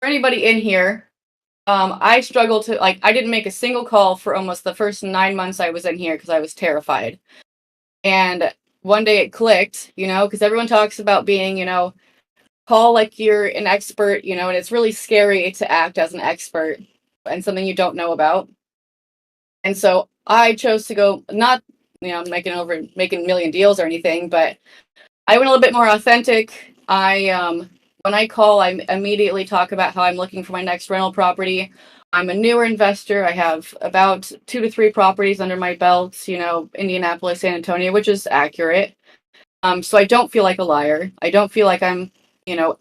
for anybody in here, I struggled to I didn't make a single call for almost the first 9 months I was in here because I was terrified. And one day it clicked, because everyone talks about being, call like you're an expert, and it's really scary to act as an expert and something you don't know about. And so I chose to go, not, making a million deals or anything, but I went a little bit more authentic. When I call, I immediately talk about how I'm looking for my next rental property. I'm a newer investor. I have about 2 to 3 properties under my belt, Indianapolis, San Antonio, which is accurate. So I don't feel like a liar. I don't feel like I'm,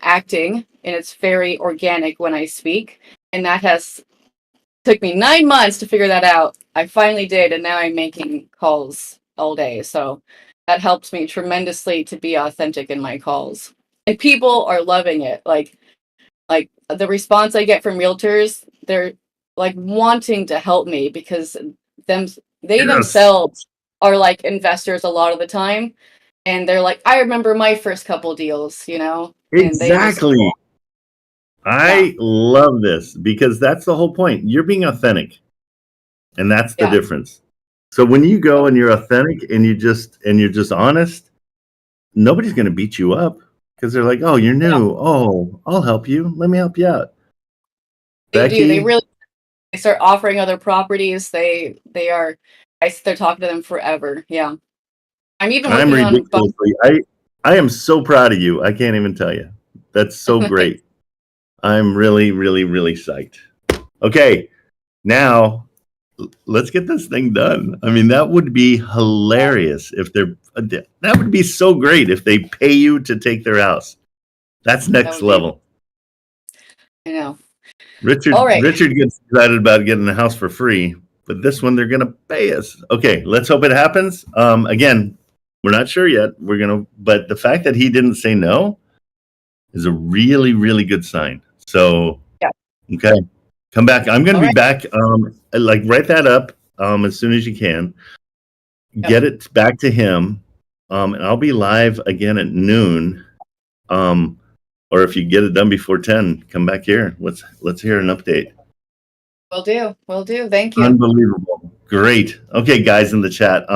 acting, and it's very organic when I speak. And that has took me 9 months to figure that out. I finally did, and now I'm making calls all day. So that helps me tremendously to be authentic in my calls. And people are loving it. Like the response I get from realtors, they're like wanting to help me because they themselves are like investors a lot of the time. And they're like, I remember my first couple deals, Exactly. I love this because that's the whole point. You're being authentic. And that's the difference. So when you go and you're authentic and you're just honest, nobody's going to beat you up because they're like, "Oh, you're new. Oh, I'll help you. Let me help you out." They do. They start offering other properties. They're talking to them forever. Yeah. I'm ridiculously. I am so proud of you. I can't even tell you. That's so great. I'm really, really, really psyched. Okay, now let's get this thing done. I mean, that would be hilarious if that would be so great if they pay you to take their house. That's next level. I know. Richard gets excited about getting the house for free, but this one they're going to pay us. Okay, let's hope it happens. Again, we're not sure yet. But the fact that he didn't say no is a really, really good sign. So, okay, come back. I'm going to be back. Write that up as soon as you can. Get it back to him, and I'll be live again at noon. Or if you get it done before 10, come back here. Let's hear an update. Will do. Thank you. Unbelievable. Great. Okay, guys in the chat.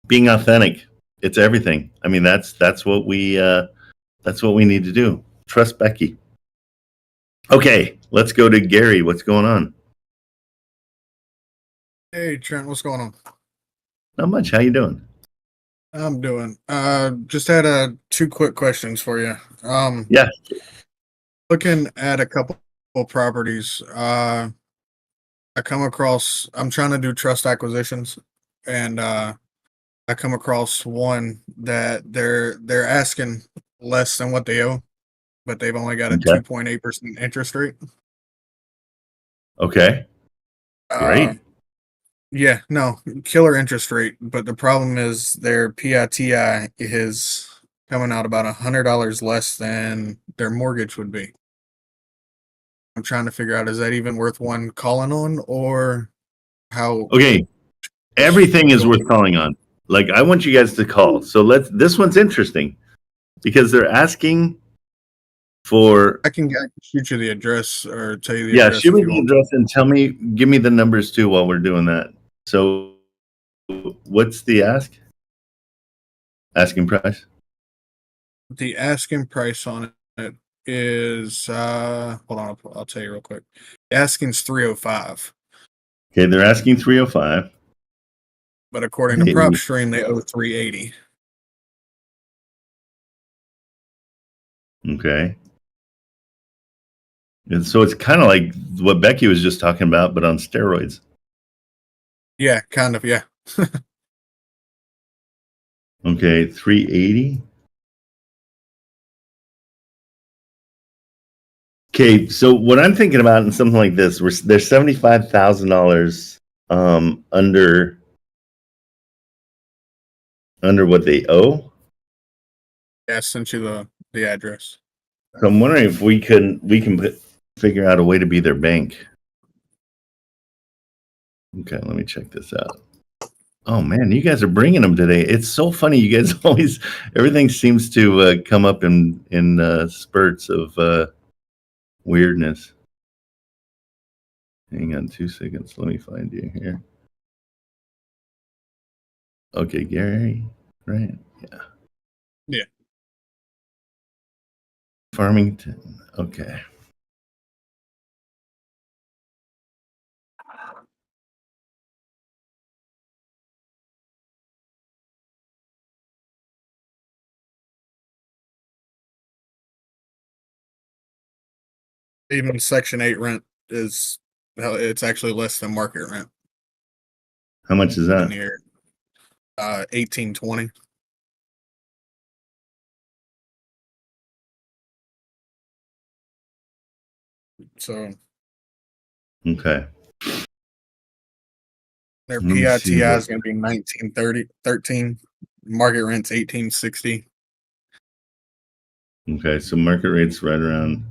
Being authentic, it's everything. I mean, that's what we need to do. Trust Becky. Okay, let's go to Gary. What's going on? Hey, Trent, what's going on? Not much. How you doing? I'm doing. Just had 2 quick questions for you. Yeah. Looking at a couple properties, I'm trying to do trust acquisitions, and I come across one that they're asking less than what they owe, but they've only got a 2.8% interest rate. Okay. Great. Yeah, no, killer interest rate, but the problem is their PITI is coming out about $100 less than their mortgage would be. I'm trying to figure out, is that even worth one calling on, or how? Okay, everything is worth calling on. Like, I want you guys to call. So this one's interesting because they're asking for. I can shoot you the address or tell you the address. Yeah, shoot me the address and give me the numbers too while we're doing that. So, what's the asking price? The asking price on it is hold on, I'll tell you real quick. The asking's $305. Okay, they're asking $305. But according to PropStream, they owe $380. Okay. And so it's kind of like what Becky was just talking about, but on steroids. Yeah, kind of, yeah. Okay, 380. Okay, so what I'm thinking about in something like this, they're $75,000 under what they owe. Yeah, I sent you the address. So I'm wondering if we can figure out a way to be their bank. Okay, let me check this out. Oh man, you guys are bringing them today. It's so funny. You guys everything seems to come up in spurts of weirdness. Hang on 2 seconds. Let me find you here. Okay, Gary, right? Yeah. Yeah. Farmington. Okay. Even Section 8 rent is, it's actually less than market rent How much is in that? here. 1820. So Okay. their Let me see PITI what- is going to be 1913. Market rent's 1860. Okay, so market rate's right around.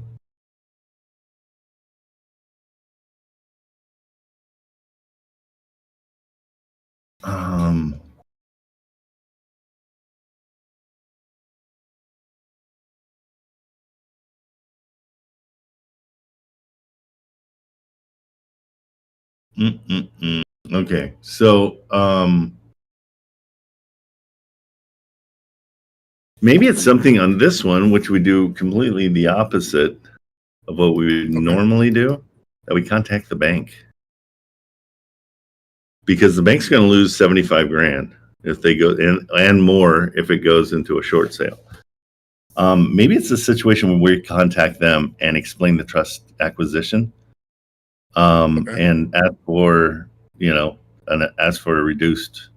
Um. Okay, so maybe it's something on this one, which we do completely the opposite of what we would normally do, that we contact the bank. Because the bank's going to lose 75 grand if they go in, and more if it goes into a short sale. Maybe it's a situation where we contact them and explain the trust acquisition, and ask for, ask for a reduced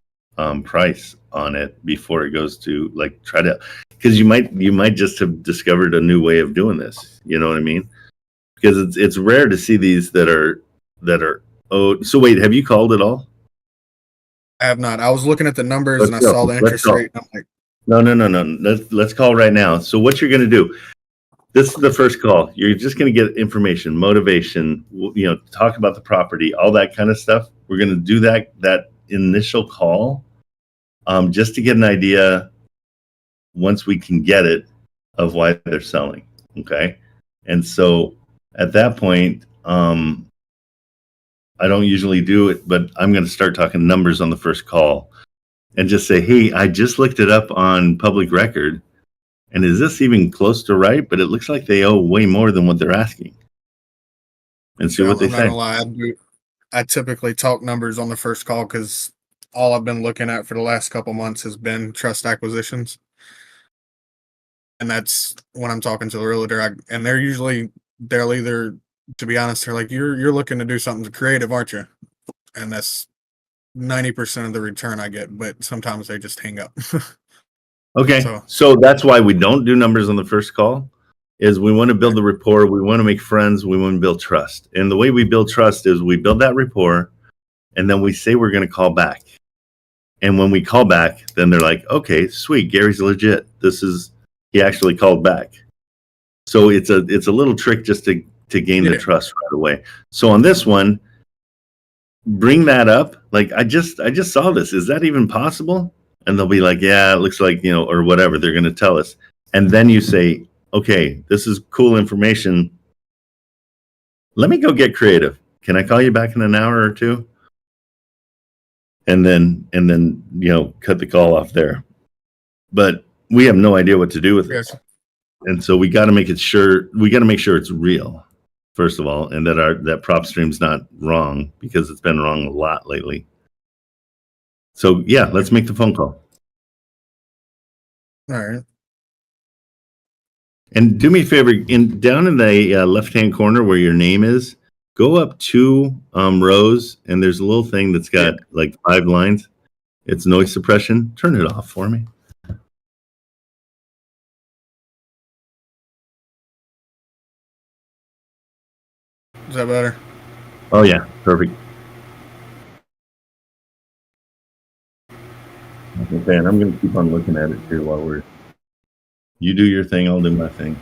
price on it before it goes to, like, try to, because you might just have discovered a new way of doing this. You know what I mean? Because it's rare to see these that are. Oh, so wait, have you called at all? I have not. I was looking at the numbers Let's and I go. saw the interest Let's go. rate. And I'm like, No. Let's call right now. So what you're going to do? This is the first call. You're just going to get information, motivation. Talk about the property, all that kind of stuff. We're going to do that initial call, just to get an idea. Once we can get it, of why they're selling. Okay, and so at that point, I don't usually do it, but I'm going to start talking numbers on the first call. And just say, hey, I just looked it up on public record. And is this even close to right? But it looks like they owe way more than what they're asking. And see what they I'm not say. gonna lie. I typically talk numbers on the first call because all I've been looking at for the last couple months has been trust acquisitions. And that's when I'm talking to the realtor. And they'll either, to be honest, they're like, you're looking to do something creative, aren't you? And that's 90% of the return I get, but sometimes they just hang up. Okay. So that's why we don't do numbers on the first call, is we want to build the rapport. We want to make friends. We want to build trust. And the way we build trust is we build that rapport, and then we say we're going to call back. And when we call back, then they're like, okay, sweet, Gary's legit. He actually called back. So it's a little trick just to gain the trust right away. So on this one, bring that up. Like, I just saw this. Is that even possible? And they'll be like, yeah, it looks like, or whatever. They're going to tell us. And then you say, okay, this is cool information. Let me go get creative. Can I call you back in an hour or two? And then, cut the call off there. But we have no idea what to do with this. And so we got to make sure it's real, first of all, and that prop stream's not wrong, because it's been wrong a lot lately. So yeah, let's make the phone call. All right. And do me a favor, down in the left-hand corner where your name is, go up 2 rows, and there's a little thing that's got like 5 lines. It's noise suppression. Turn it off for me. Is that better? Oh yeah, perfect. Okay, and I'm going to keep on looking at it here while you do your thing, I'll do my thing.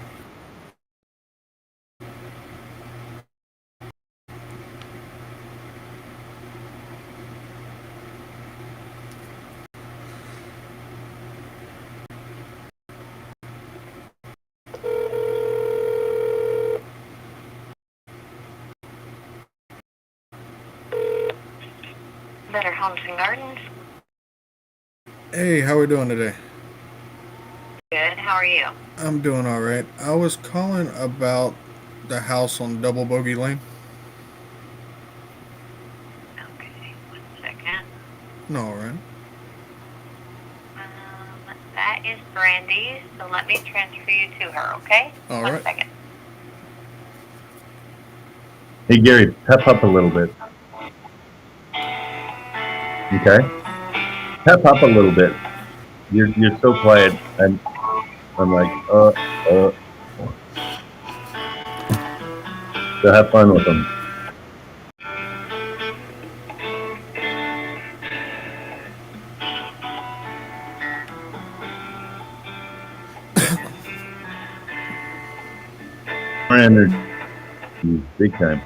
Better Homes and Gardens. Hey, how we doing today? Good. How are you? I'm doing all right. I was calling about the house on Double Bogey Lane. Okay, 1 second. No, all right. That is Brandy, so let me transfer you to her, okay? All 1 right. second. Hey, Gary, pep up a little bit. Okay? Pep up a little bit. You're so quiet. I'm like, So have fun with them. More energy, big time.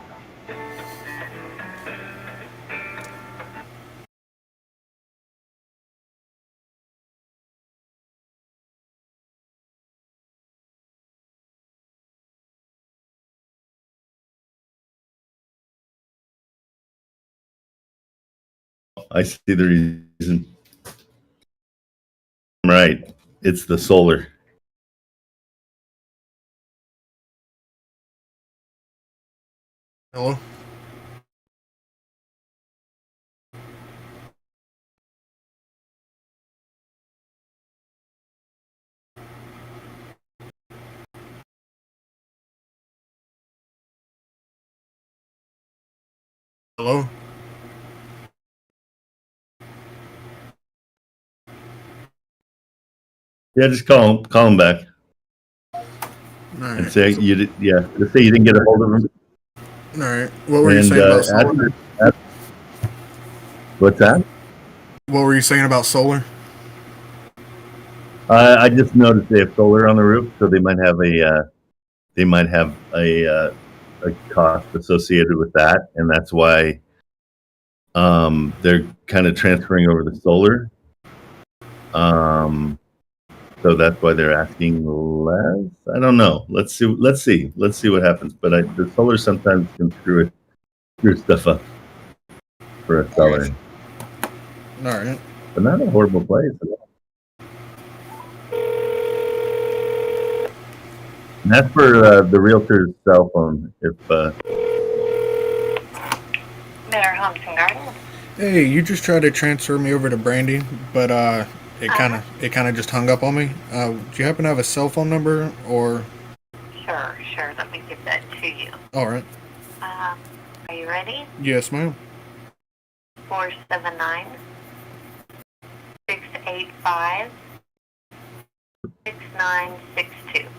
I see the reason. Right. It's the solar. Hello? Hello? Yeah, just call him back All and right. say you did. Yeah, just say you didn't get a hold of him. All right. What were you And saying about solar? what's that? What were you saying about solar? I just noticed they have solar on the roof, so they might have a cost associated with that, and that's why they're kind of transferring over the solar. So that's why they're asking less. I don't know. Let's see what happens. But the solar sometimes can screw stuff up for a seller. All right. But not a horrible place at all. And that's for the realtor's cell phone. If Better Homes and Gardens. Hey, you just tried to transfer me over to Brandy, but it kind of just hung up on me. Do you happen to have a cell phone number or? Sure. Let me give that to you. All right. Are you ready? Yes, ma'am. 479-685-6962.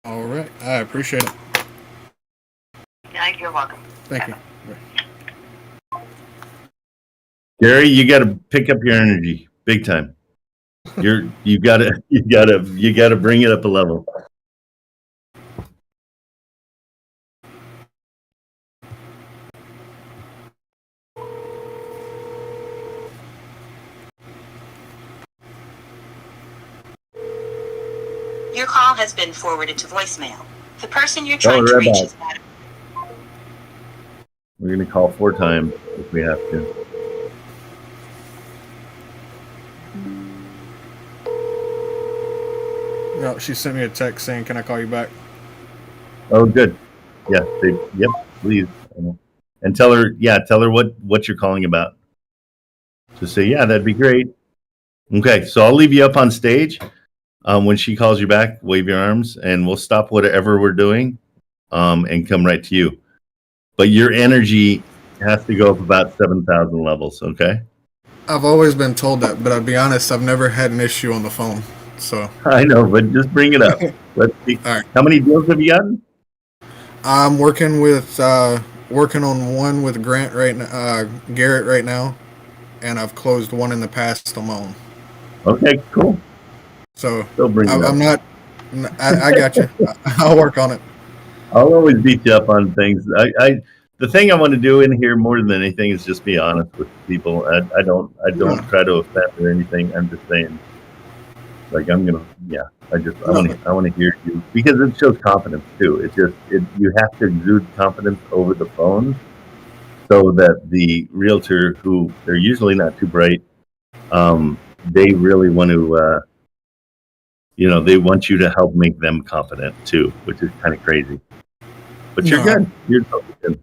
All right. I appreciate it. Yeah, you're welcome. Thank you. Gary, you got to pick up your energy big time. You got to bring it up a level. Your call has been forwarded to voicemail. The person you're trying to reach is not. We're going to call 4 times if we have to. No, she sent me a text saying, "Can I call you back?" Oh, good. Yeah. Yep. Please. And tell her what you're calling about. Just say, yeah, that'd be great. Okay. So I'll leave you up on stage. When she calls you back, wave your arms, and we'll stop whatever we're doing, and come right to you. But your energy has to go up about 7,000 levels. Okay. I've always been told that, but I'll be honest, I've never had an issue on the phone. So I know, but just bring it up. Let's see. All right. How many deals have you gotten? I'm working on one with Garrett right now, and I've closed one in the past alone. Okay, cool. So Still bring it up. I'm not. I got you. I'll work on it. I'll always beat you up on things. The thing I want to do in here more than anything is just be honest with people. I don't try to offend or anything. I'm just saying, like, I want to hear you because it shows confidence too. You have to exude confidence over the phone. so that the realtor, who they're usually not too bright, they really want to, they want you to help make them confident too, which is kind of crazy. But you're good. You're totally good.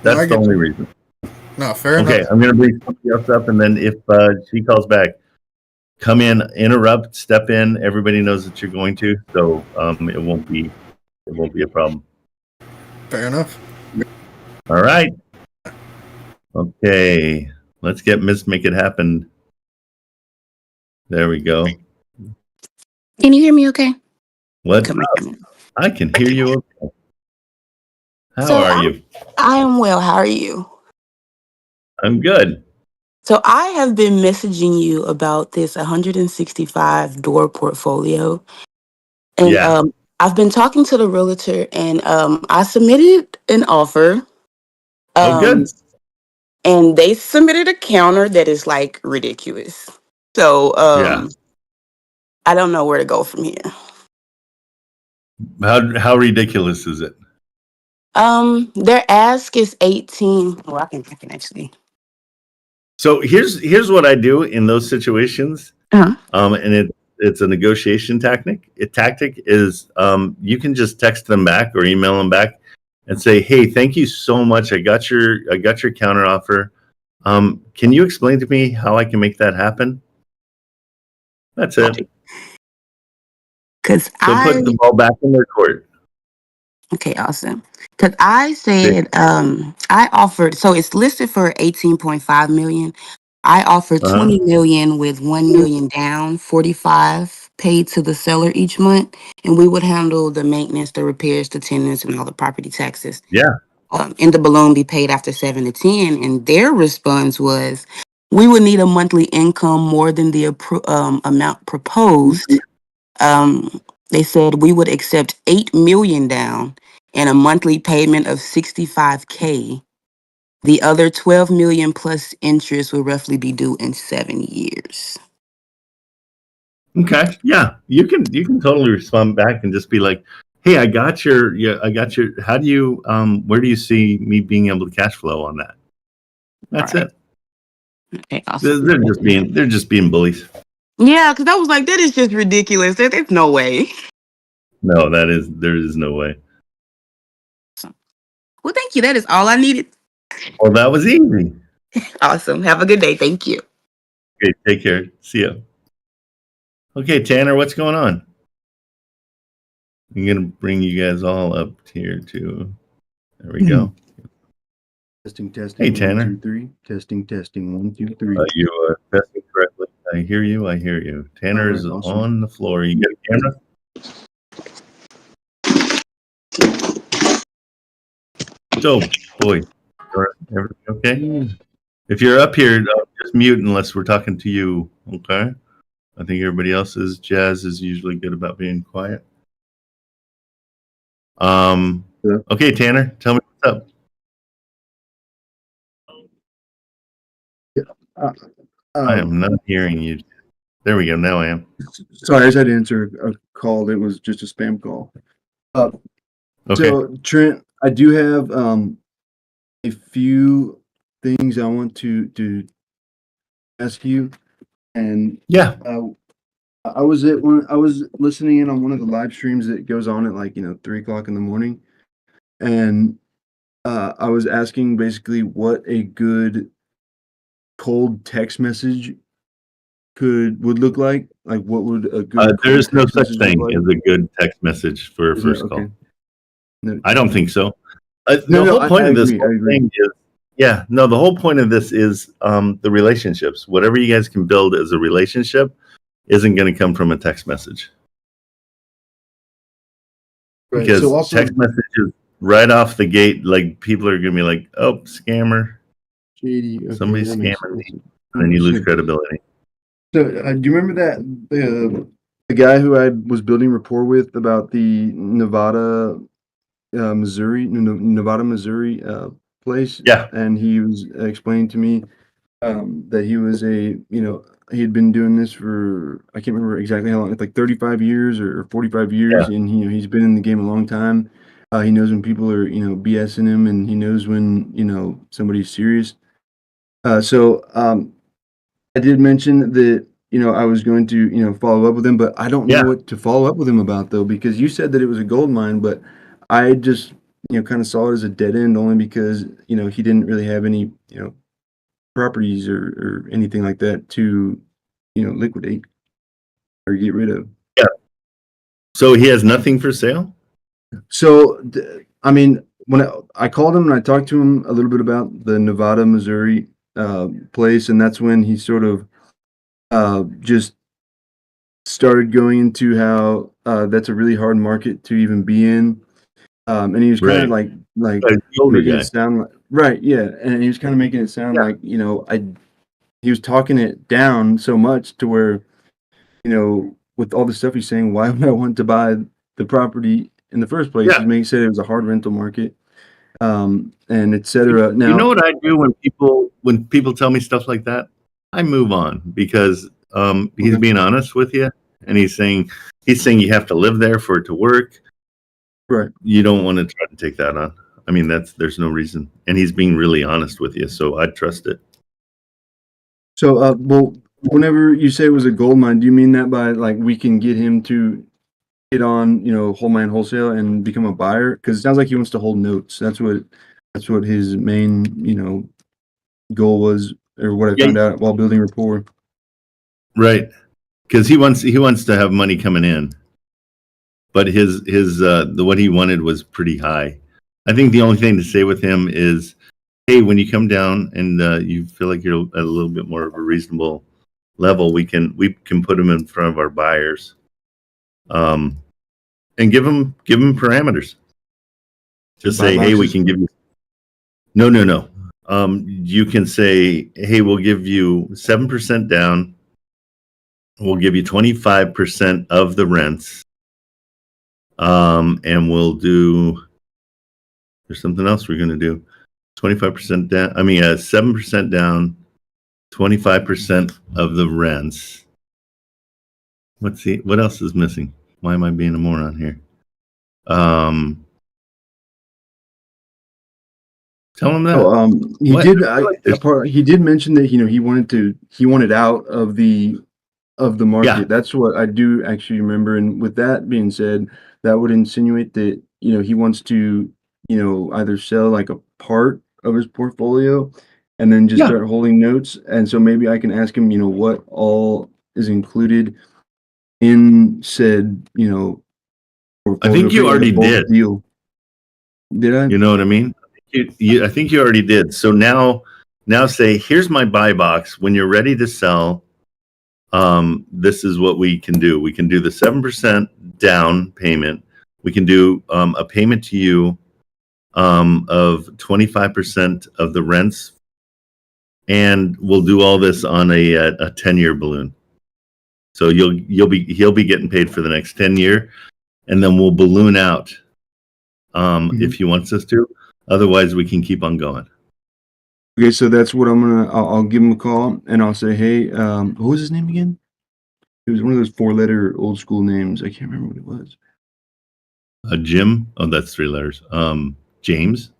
That's the only reason. No, fair enough. Okay, I'm going to bring somebody else up, and then if she calls back, come in, interrupt, step in. Everybody knows that you're going to, so it won't be a problem. Fair enough. All right. Okay, let's get Miss Make It Happen. There we go. Can you hear me okay? What's up? I can hear you okay. How are you? I am well. How are you? I'm good. So I have been messaging you about this 165 door portfolio. And I've been talking to the realtor, and I submitted an offer. Good. And they submitted a counter that is like ridiculous. So I don't know where to go from here. How ridiculous is it? Their ask is 18. Well, I can actually. So here's what I do in those situations. Uh-huh. And it's a negotiation tactic. You can just text them back or email them back and say, "Hey, thank you so much. I got your counter offer. Can you explain to me how I can make that happen?" That's it. Put the ball back in their court. Okay, awesome. Because I said I offered, so it's listed for 18.5 million. I offered 20 million with 1 million down, 45 paid to the seller each month, and we would handle the maintenance, the repairs, the tenants, and all the property taxes. Yeah. And the balloon be paid after 7 to 10. And their response was, we would need a monthly income more than the amount proposed. They said we would accept 8 million down and a monthly payment of $65K. The other 12 million plus interest will roughly be due in 7 years. Okay. Yeah. You can totally respond back and just be like, "Hey, I got your how do you where do you see me being able to cash flow on that?" That's it. Okay, awesome. They're just being bullies. Yeah, because I was like, that is just ridiculous. There's no way. No, there is no way. Well, thank you. That is all I needed. Well, that was easy. Awesome. Have a good day. Thank you. Okay, take care. See ya. Okay, Tanner, what's going on? I'm gonna bring you guys all up here too. There we go. Testing. Hey, Tanner. 1, 2, 3. Testing. 1, 2, 3. You are testing correctly. I hear you. Tanner is awesome. on the floor. You got a camera? So, boy, everything okay? If you're up here, just mute unless we're talking to you. Okay. I think everybody else is. Jazz is usually good about being quiet. Okay, Tanner, tell me what's up. I am not hearing you. There we go. Now I am. Sorry, I just had to answer a call. It was just a spam call. Okay. So, Trent, I do have a few things I want to ask you. And yeah, I was listening in on one of the live streams that goes on at 3 o'clock in the morning, and I was asking basically what a good cold text message would look like. Like, what would a good there's no such thing as a good text message for a first call. No. I don't think so. The whole point of this thing is, the whole point of this is the relationships. Whatever you guys can build as a relationship isn't going to come from a text message. Right. Because text messages right off the gate, like, people are going to be like, "Oh, scammer, shady, somebody's scamming me," and then you lose credibility. So, do you remember that the guy who I was building rapport with about the Nevada, Missouri place? Yeah, and he was explaining to me that he was he had been doing this for, I can't remember exactly how long, it's like 35 years or 45 years, and he's been in the game a long time. He knows when people are, BSing him, and he knows when, somebody's serious. So I did mention that, I was going to, follow up with him, but I don't know Yeah. what to follow up with him about, though, because you said that it was a gold mine, but I just, kind of saw it as a dead end only because, he didn't really have any, properties or anything like that to, liquidate or get rid of. Yeah. So he has nothing for sale? So, I mean, when I called him and I talked to him a little bit about the Nevada, Missouri place, and that's when he sort of just started going into how that's a really hard market to even be in. And he was kind of Right. like The older making guy. it sound like, right, yeah, and he was kind of making it sound Yeah. like, he was talking it down so much to where, with all the stuff he's saying, why would I want to buy the property in the first place? Yeah. He said it was a hard rental market, and et cetera. You Now, know what I do when people tell me stuff like that? I move on because he's Okay. being honest with you, and he's saying you have to live there for it to work. right. You don't want to try to take that on. I mean, there's no reason, and he's being really honest with you, so I trust it. So, well, whenever you say it was a gold mine, do you mean that by like we can get him to get on, whole mine wholesale and become a buyer? Because it sounds like he wants to hold notes. That's what his main, goal was, or what I Yeah. found out while building rapport. Right, because he wants to have money coming in, but his what he wanted was pretty high. I think the only thing to say with him is, hey, when you come down and you feel like you're at a little bit more of a reasonable level, we can put him in front of our buyers, and give him parameters. Just say, hey, we can give you. No. You can say, hey, we'll give you 7% down. We'll give you 25% of the rents. And we'll do. There's something else we're going to do. 25% down. 7% down. 25% of the rents. What else is missing? Why am I being a moron here? Tell him that. He did mention that he wanted out of the market. Yeah. That's what I do actually remember. And with that being said, that would insinuate that he wants to either sell like a part of his portfolio and then just start holding notes. And so maybe I can ask him what all is included in said portfolio. I think you already did. Deal. Did I? You know what I mean? I think you already did. So now say, here's my buy box. When you're ready to sell, this is what we can do. We can do the 7% down payment. We can do a payment to you of 25% of the rents, and we'll do all this on a 10-year balloon. So he'll be getting paid for the next 10 year, and then we'll balloon out if he wants us to. Otherwise, we can keep on going. Okay, so that's what I'll give him a call and I'll say, hey, what was his name again? It was one of those 4-letter old school names. I can't remember what it was. Jim. Oh, that's 3 letters. James.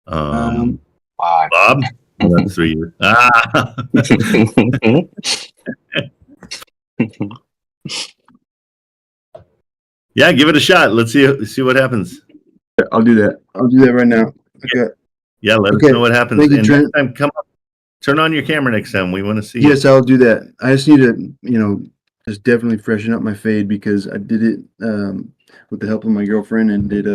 Bob. Bob. Oh, that's 3 years. Yeah, give it a shot. Let's see what happens. I'll do that. I'll do that right now. Okay. Yeah, let us know what happens. Thank you, and Trent. next time, come up. Turn on your camera next time. We want to see. Yes, I'll do that. I just need to, just definitely freshen up my fade because I did it with the help of my girlfriend and it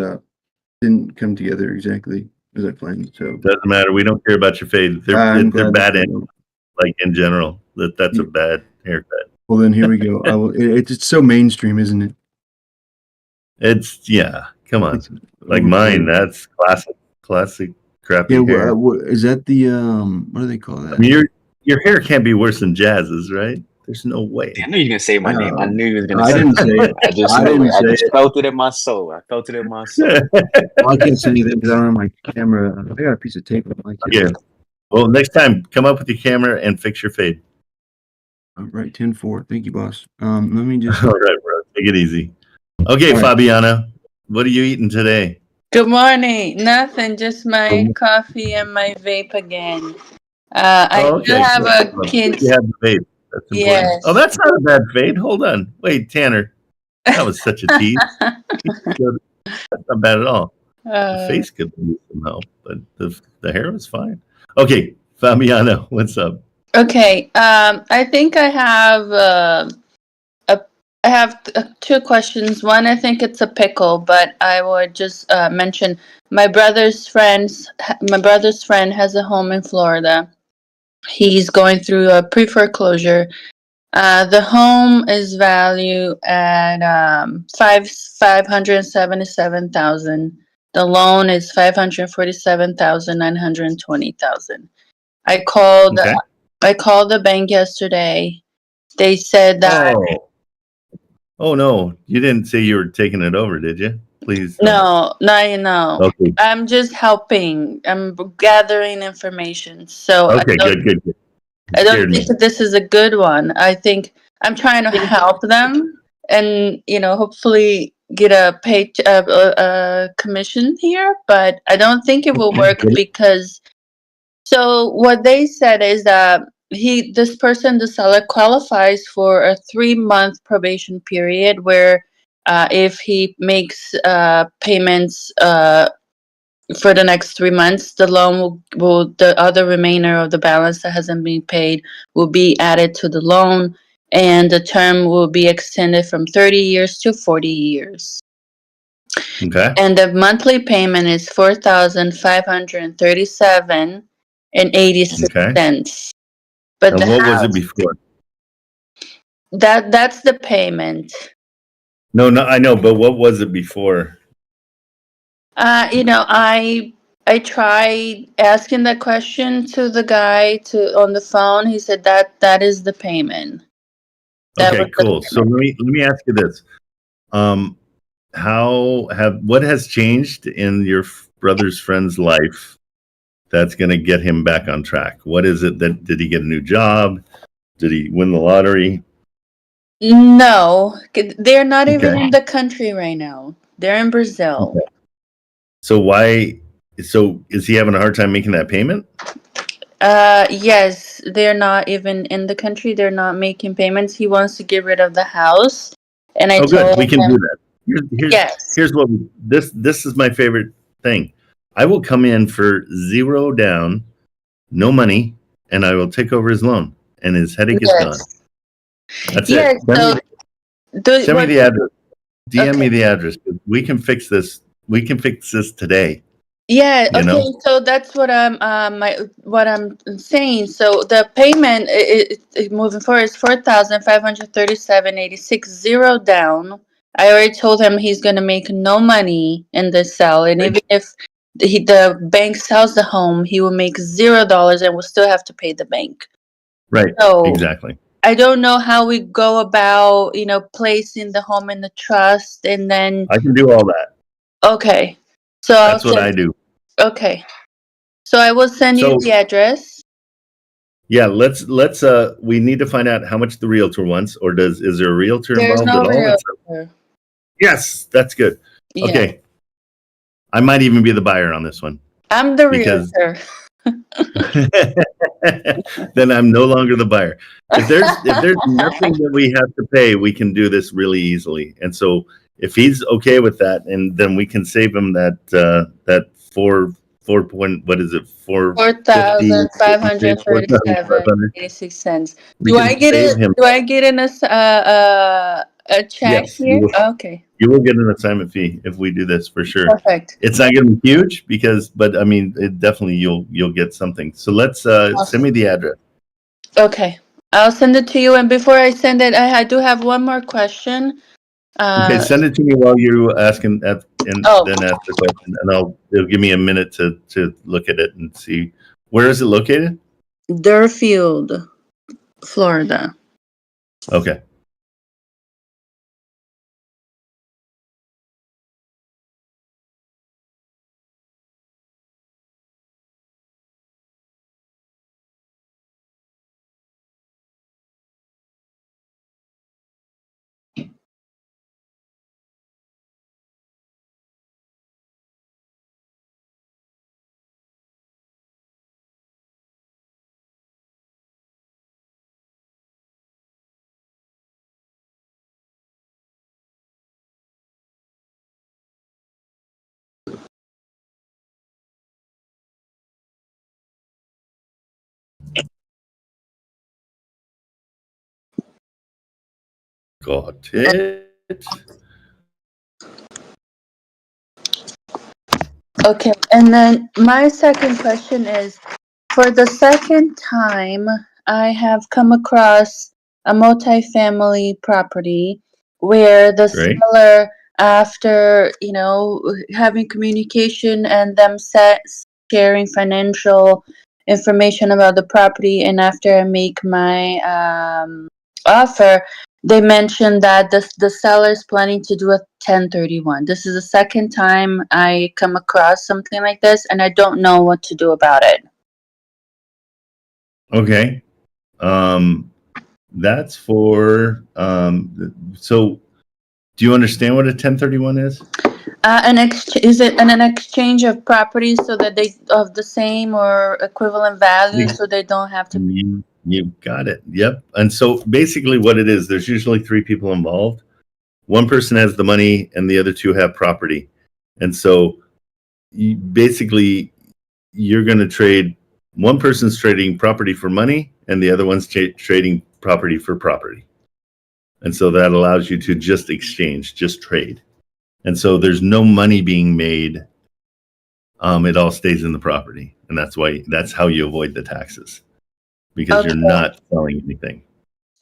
didn't come together exactly as I planned. So doesn't matter. We don't care about your fade. They're bad in general. That's a bad haircut. Well, then here we go. It's so mainstream, isn't it? Come on. Like mine, that's classic crappy hair. Is that the what do they call that? I mean, your hair can't be worse than Jazz's, right? There's no way. I knew you were gonna say my name. I knew you was gonna I say didn't say it. I just felt it in my soul. I felt it in my soul. Well, I can't say anything because I don't have my camera. I got a piece of tape on my camera. Yeah. Well, next time, come up with your camera and fix your fade. All right, 10-4. Thank you, boss. Let me just. All right, bro. Take it easy. Okay, All right. Fabiana, what are you eating today? Good morning. Nothing, just my coffee and my vape again. I Oh, do okay. have Good. a Well, kid. you have the fade. That's important. Oh, Yes. that's not a bad fade. Hold on. Wait, Tanner. That was such a tease. That's not bad at all. The Uh, face could use some help, but the hair was fine. Okay, Fabiano, what's up? okay. I think a I have two questions. One, I think it's a pickle, but I would just mention my brother's friends. My brother's friend has a home in Florida. He's going through a pre-foreclosure. The home is valued at 577,000. The loan is 547,920,000. I called. Okay. I called the bank yesterday. They said that Oh no, you didn't say you were taking it over, did you? Please don't. no. Okay. I'm just helping. I'm gathering information. So Okay, good. I don't Scared think me. that this is a good one. I think I'm trying to help them, and hopefully get a commission here. But I don't think it will work because. So what they said is that the seller qualifies for a 3-month probation period where if he makes payments for the next 3 months, the loan will the other remainder of the balance that hasn't been paid will be added to the loan, and the term will be extended from 30 years to 40 years. Okay. And the monthly payment is 4,537.86 Okay. cents. But And the what was it house before? that's the payment. No, I know, but what was it before? I tried asking that question to the guy on the phone. He said that is the payment. That was Okay, the cool. So payment. let me ask you this. Um, what has changed in your brother's friend's life that's going to get him back on track? What is it that did he get a new job? Did he win the lottery? No, they're not even Okay. in the country right now. They're in Brazil. Okay. So why? So is he having a hard time making that payment? Yes, they're not even in the country. They're not making payments. He wants to get rid of the house, and I Oh, good. We told can do him that. yes. Here's what this is my favorite thing. I will come in for zero down, no money, and I will take over his loan, and his headache is gone. Yes. That's Yes. it. So Send me the address. DM me okay. the address. We can fix this. We can fix this today. Yeah, You okay. know. So that's what I'm saying. So the payment moving forward is 4,537.86, zero down. I already told him he's gonna make no money in this sale, and even if the bank sells the home, he will make $0 and will still have to pay the bank. Right. So Exactly. I don't know how we go about, placing the home in the trust, and then I can do all that. okay. So That's what I do. okay. So I will send you So the address. yeah, let's we need to find out how much the realtor wants, or is there a realtor There's involved no at all? realtor. Yes, that's good. Yeah. Okay. I might even be the buyer on this one I'm the because realtor. then I'm no longer the buyer. If there's nothing that we have to pay, we can do this really easily. And so if he's okay with that, and then we can save him that four point, what is it, 450, 4,537.86. we can save him. Do I get a check Yes, here? Okay. you will get an assignment fee if we do this for sure. Perfect. It's not going to be huge but I mean, it definitely you'll get something. So let's send me the address. Okay. I'll send it to you. And before I send it, I do have one more question. Okay, send it to me while you asking and Oh, then ask the question, and it'll give me a minute to look at it and see where is it located. Deerfield, Florida. Okay. Got it. Okay, and then my second question is, for the second time, I have come across a multifamily property where the Great. seller, after having communication and them sharing financial information about the property, and after I make my offer, they mentioned that the seller is planning to do a 1031. This is the second time I come across something like this, and I don't know what to do about it. Okay. That's for so do you understand what a 1031 is? Is it an exchange of properties so that they of the same or equivalent value, so they don't have to? You got it. Yep. And so basically what it is, there's usually 3 people involved. One person has the money and the other 2 have property. And so basically you're going to trade, one person's trading property for money and the other one's trading property for property. And so that allows you to just exchange, just trade. And so there's no money being made. It all stays in the property. And that's how you avoid the taxes, because you're not selling anything.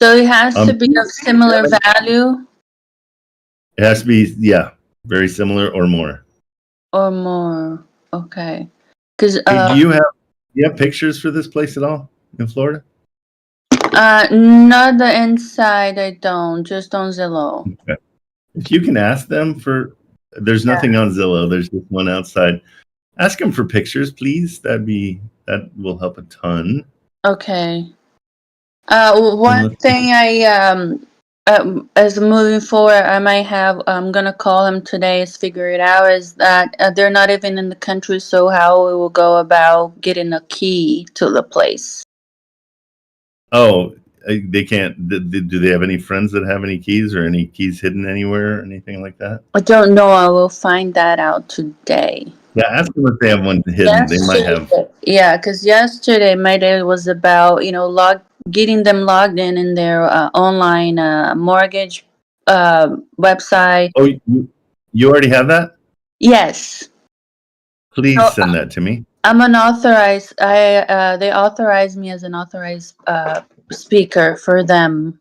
So it has to be of similar value? It has to be, yeah, very similar or more. Or more. Okay. Because do you have pictures for this place at all in Florida? Not the inside, I don't. Just on Zillow. Okay. If you can ask them for, there's nothing on Zillow. There's just one outside. Ask them for pictures, please. That will help a ton. Okay. One thing as moving forward, I'm gonna call him today is figure it out, is that they're not even in the country, so how we will go about getting a key to the place. Oh, they can't. Do they have any friends that have any keys, or any keys hidden anywhere, or anything like that? I don't know. I will find that out today. Yeah, ask them if they have one hidden. They might have. Yeah, because yesterday my day was about getting them logged in their online mortgage website. Oh, you already have that? Yes. Please send that to me. I'm an authorized. They authorized me as an authorized speaker for them.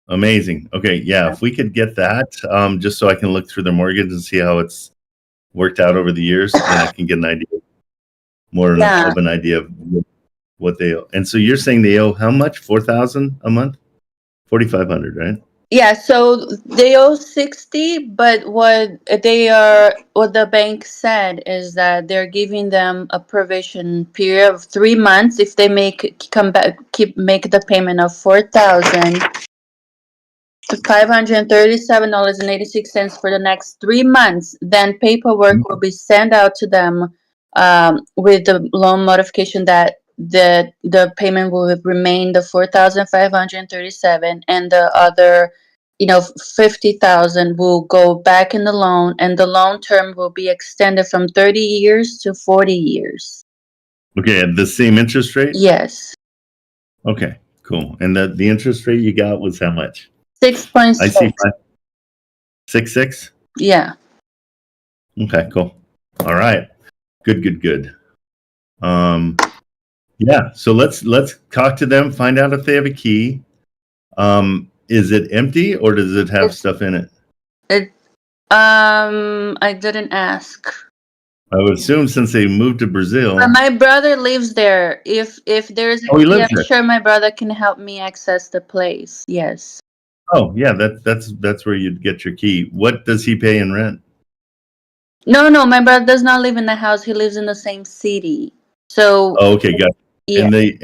Amazing. Okay, yeah. If we could get that, just so I can look through their mortgage and see how it's worked out over the years, then I can get an idea, more of an idea of what they owe. And so you're saying they owe how much? $4,000 a month? $4,500, right? Yeah, so they owe 60, but what the bank said is that they're giving them a provision period of 3 months. If they make the payment of $4,537.86 for the next 3 months, then paperwork will be sent out to them with the loan modification that the payment will remain the $4,537, and the other 50,000 will go back in the loan, and the loan term will be extended from 30 years to 40 years. Okay, at the same interest rate? Yes. Okay, cool. And the interest rate you got was how much? 6.6. I see 6.6? Yeah. Okay, cool. All right. Good. Yeah, so let's talk to them, find out if they have a key. Is it empty or does it have stuff in it? I didn't ask. I would assume since they moved to Brazil. My brother lives there. If there's a key, I'm sure my brother can help me access the place. Yes. Oh yeah, that's where you'd get your key. What does he pay in rent? No, my brother does not live in the house. He lives in the same city. So. Oh, okay, got it. Yeah. We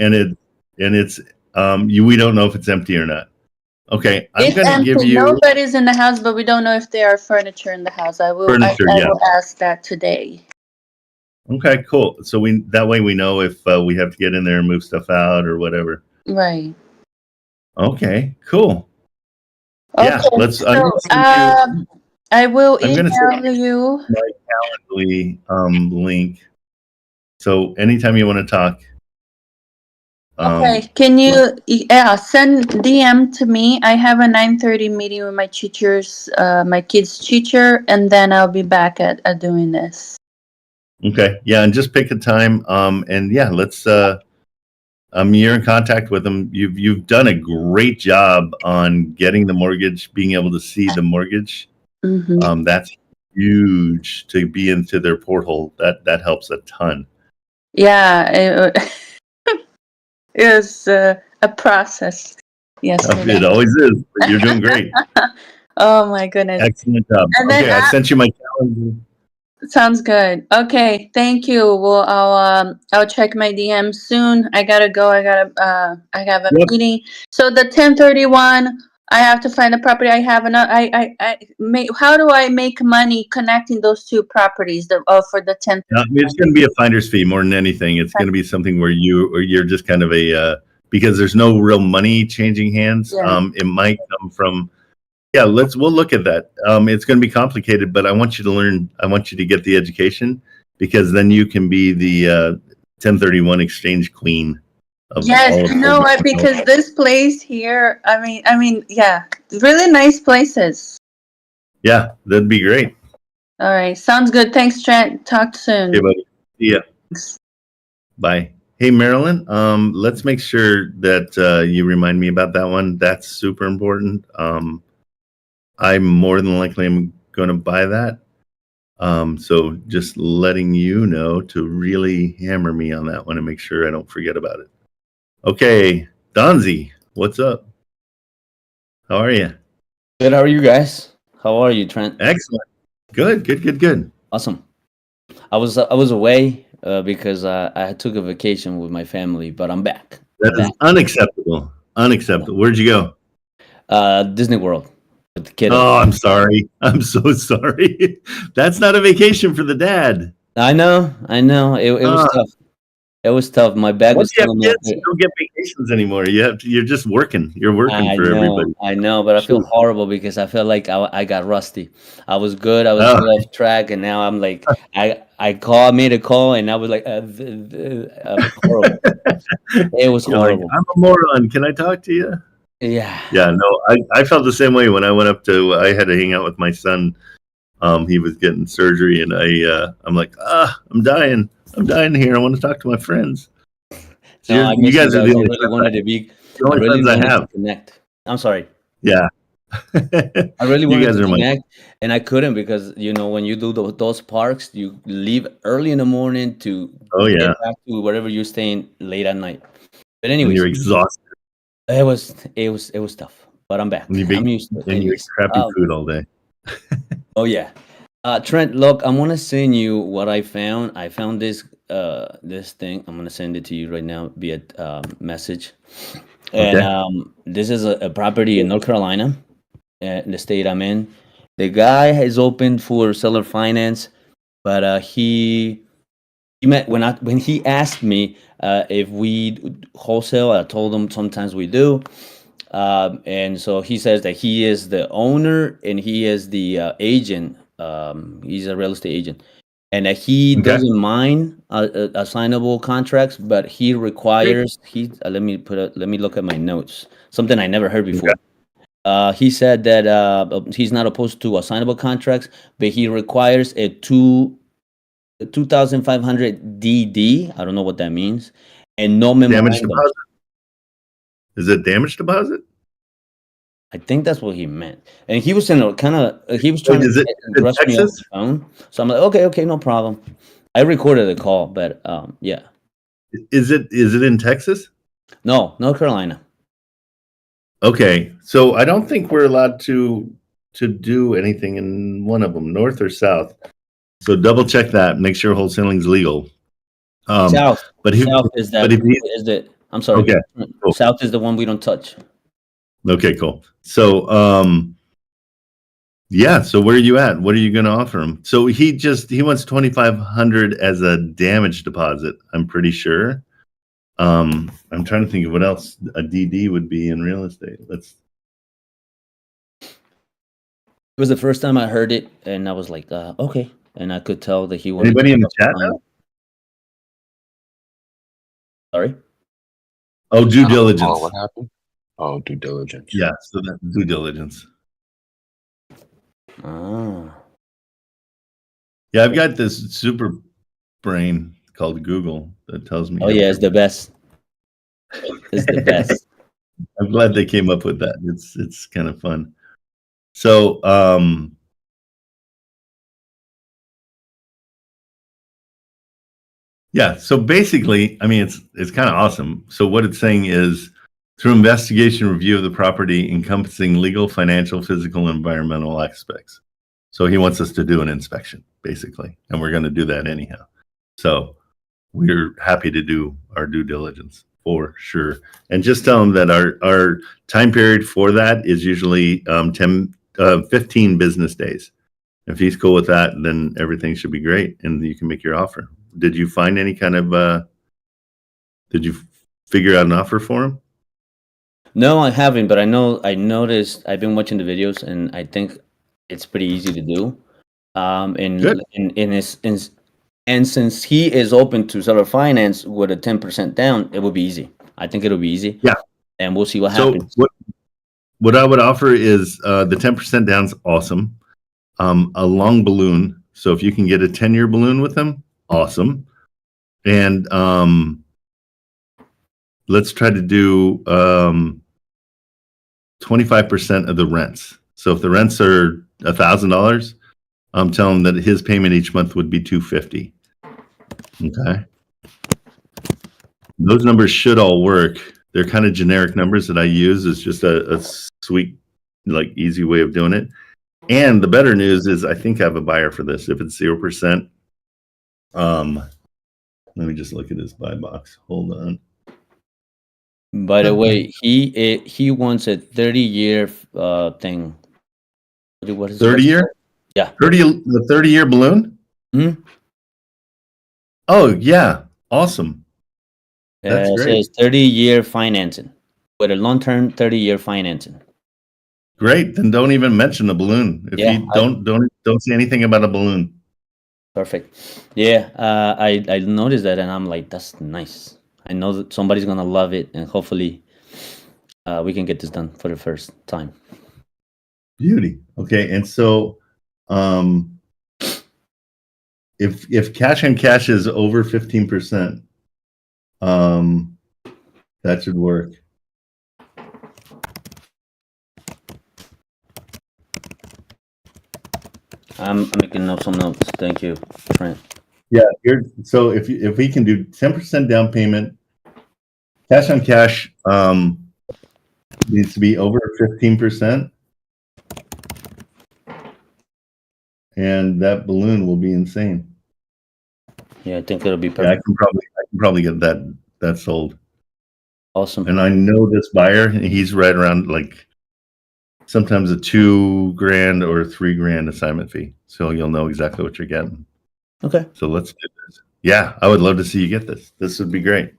don't know if it's empty or not. Okay, I'm going to give you. Nobody's in the house, but we don't know if there are furniture in the house. I will ask that today. Okay, cool. So that way we know if we have to get in there and move stuff out or whatever. Right. Okay, cool. Okay, yeah, let's. I will email you my Calendly link. So anytime you want to talk, Okay, can you send DM to me? I have a 9:30 meeting with my teachers, my kids' teacher, and then I'll be back at doing this. Okay, yeah, and just pick a time. And yeah, let's. You're in contact with them. You've done a great job on getting the mortgage, being able to see the mortgage. Mm-hmm. That's huge to be into their portal. That helps a ton. Yeah, it was a process yesterday. It always is. But you're doing great. Oh my goodness! Excellent job. And Okay, then I sent you my calendar. Sounds good. Okay, thank you. Well, I'll check my DM soon. I gotta go. I have a meeting. So the 1031, I have to find the property. I have another. I make. How do I make money connecting those two properties? For the 10. It's going to be a finder's fee more than anything. It's going to be something where you're just kind of because there's no real money changing hands. Yeah. It might come from. Yeah, we'll look at that. It's going to be complicated, but I want you to learn. I want you to get the education because then you can be the 1031 exchange queen. Yes, no, because this place here. I mean, yeah, really nice places. Yeah, that'd be great. All right, sounds good. Thanks, Trent. Talk soon. Okay, buddy. See ya. Bye. Hey, Marilyn. Let's make sure that you remind me about that one. That's super important. I'm more than likely I'm going to buy that. So just letting you know to really hammer me on that one and make sure I don't forget about it. Okay, Donzi, what's up? How are you? Good. How are you guys? How are you, Trent? Excellent. Good. Awesome. I was away because I took a vacation with my family, but I'm back. That is unacceptable. Unacceptable. Where'd you go? Disney World. With the kiddos. Oh, I'm sorry. I'm so sorry. That's not a vacation for the dad. I know. It was tough. It was tough. My bag was still in there. You don't get vacations anymore. You're just working. You're working for everybody. I know, but I feel horrible because I feel like I got rusty. I was good. I was good off track, and now I'm like, I made a call, and I was like, horrible. It was horrible. Like, I'm a moron. Can I talk to you? Yeah. Yeah. No, I felt the same way when I went up to. I had to hang out with my son. He was getting surgery, and I'm like, I'm dying. I'm dying here. I want to talk to my friends. So no, you guys are the only really wanted to be. The only friends I have. To connect. I'm sorry. Yeah. I really wanted to connect, and I couldn't because when you do those parks, you leave early in the morning to get back to wherever you're staying late at night. But anyways, you're exhausted. It was tough, but I'm back. I'm used to it. And you eat crappy food all day. Oh yeah. Trent, look, I'm gonna send you what I found. I found this thing. I'm gonna send it to you right now via message. And this is a property in North Carolina, in the state I'm in. The guy has opened for seller finance, but he met when he asked me if we wholesale. I told him sometimes we do. And so he says that he is the owner and he is the agent. He's a real estate agent, and that he doesn't mind assignable contracts, but he requires let me look at my notes. Something I never heard before. He said that he's not opposed to assignable contracts, but he requires a 2,500 DD. I don't know what that means, and no memorandum. Damage deposit. Is it damage deposit? I think that's what he meant, and he was in a kind of he was trying to rush me off the phone. So I'm like, okay, no problem. I recorded the call, but yeah. Is it in Texas? No, North Carolina. Okay, so I don't think we're allowed to do anything in one of them, north or south. So double check that. Make sure wholesaling's legal. South, but south is that. Is the I'm sorry. Okay, cool. South is the one we don't touch. Okay, cool. So, so where are you at? What are you going to offer him? So he wants 2,500 as a damage deposit. I'm pretty sure. I'm trying to think of what else a DD would be in real estate. It was the first time I heard it, and I was like, okay. And I could tell that he was. Anybody in the chat now? Sorry. Oh, due I don't diligence. recall what happened. Oh, due diligence. Yeah, so that due diligence. Ah. Yeah, I've got this super brain called Google that tells me. Oh yeah, it's the best. It's the best. I'm glad they came up with that. It's kind of fun. So, yeah. So basically, I mean, it's kind of awesome. So what it's saying is, through investigation review of the property encompassing legal, financial, physical, and environmental aspects. So he wants us to do an inspection, basically, and we're going to do that anyhow. So we're happy to do our due diligence for sure. And just tell him that our time period for that is usually 15 business days. If he's cool with that, then everything should be great, and you can make your offer. Did you find any kind of? Did you figure out an offer for him? No, I haven't, but I noticed. I've been watching the videos, and I think it's pretty easy to do. Good. And since he is open to seller finance with a 10% down, it will be easy. I think it'll be easy. Yeah. And we'll see what So happens. what I would offer is the 10% down's awesome. A long balloon. So if you can get a 10-year balloon with them, awesome. And let's try to do 25% of the rents. So if the rents are $1,000, I'm telling him that his payment each month would be $250. Okay. Those numbers should all work. They're kind of generic numbers that I use. It's just a sweet, like, easy way of doing it. And the better news is I think I have a buyer for this. If it's 0%, let me just look at his buy box. Hold on. By the way, he wants a 30-year thing. What is 30-year? Yeah. The 30-year balloon? Hmm? Oh, yeah. Awesome. That's great. It says 30-year financing with a long-term 30-year financing. Great. Then don't even mention the balloon. If you don't say anything about a balloon. Perfect. Yeah, I noticed that, and I'm like, that's nice. I know that somebody's gonna love it, and hopefully, we can get this done for the first time. Beauty. Okay, and so, if cash on cash is over 15%, that should work. I'm making some notes. Thank you, Trent. Yeah, so if we can do 10% down payment, cash on cash needs to be over 15%, and that balloon will be insane. Yeah, I think it'll be perfect. Yeah, I can probably get that sold. Awesome. And I know this buyer, and he's right around like sometimes a $2,000 or $3,000 assignment fee. So you'll know exactly what you're getting. Okay. So let's do this. Yeah, I would love to see you get this. This would be great.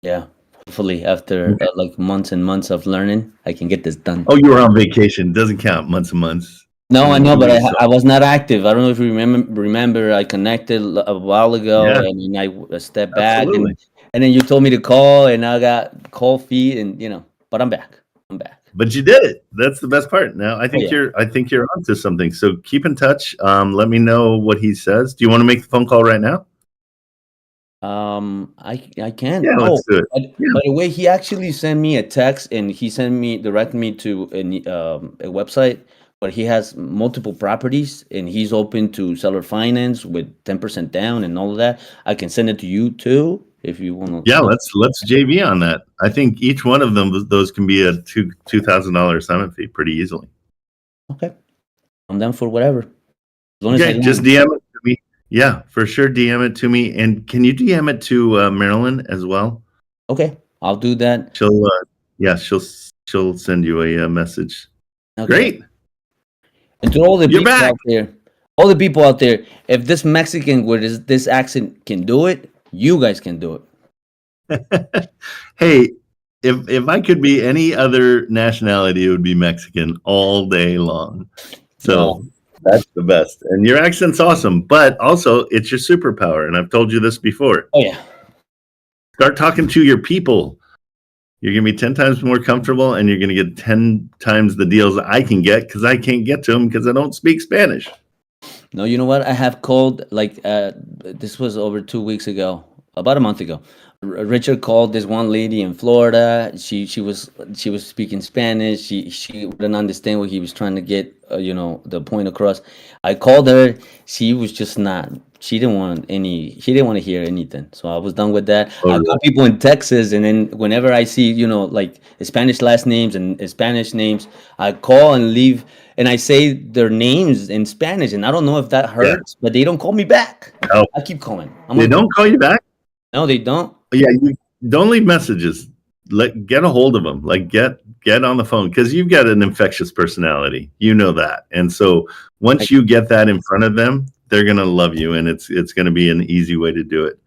Yeah. Hopefully, after like months and months of learning, I can get this done. Oh, you were on vacation. Doesn't count. Months and months. No, I know, but I was not active. I don't know if you remember. I connected a while ago, and then I stepped back, and then you told me to call, and I got cold feet, and but I'm back. But you did it. That's the best part. Now I think you're onto something. So keep in touch. Let me know what he says. Do you want to make the phone call right now? I can. Yeah, let's do it. By the way, he actually sent me a text, and he directed me to a website. But he has multiple properties, and he's open to seller finance with 10% down and all of that. I can send it to you too if you want to. Yeah, let's JV on that. I think each one of those can be a $2,000 assignment fee pretty easily. Okay, I'm down for whatever. As long as just DM it to me. Yeah, for sure. DM it to me, and can you DM it to Marilyn as well? Okay, I'll do that. She'll send you a message. Okay. Great. And to all the people out there, if this Mexican with this accent can do it, you guys can do it. Hey, if I could be any other nationality, it would be Mexican all day long. So that's the best. And your accent's awesome, but also it's your superpower. And I've told you this before. Oh yeah. Start talking to your people. You're going to be 10 times more comfortable, and you're going to get 10 times the deals I can get because I can't get to them because I don't speak Spanish. No, you know what? I have called like this was over 2 weeks ago, about a month ago. Richard called this one lady in Florida. She was speaking Spanish. She wouldn't understand what he was trying to get, the point across. I called her. She was just not. She didn't want to hear anything. So I was done with that. I call people in Texas, and then whenever I see, like Spanish last names and Spanish names, I call and leave, and I say their names in Spanish, and I don't know if that hurts, but they don't call me back. No. I keep calling. They don't call you back? No, they don't. Yeah, you don't leave messages. Get a hold of them. Like get on the phone because you've got an infectious personality. You know that, and so once you get that in front of them, they're gonna love you, and it's gonna be an easy way to do it.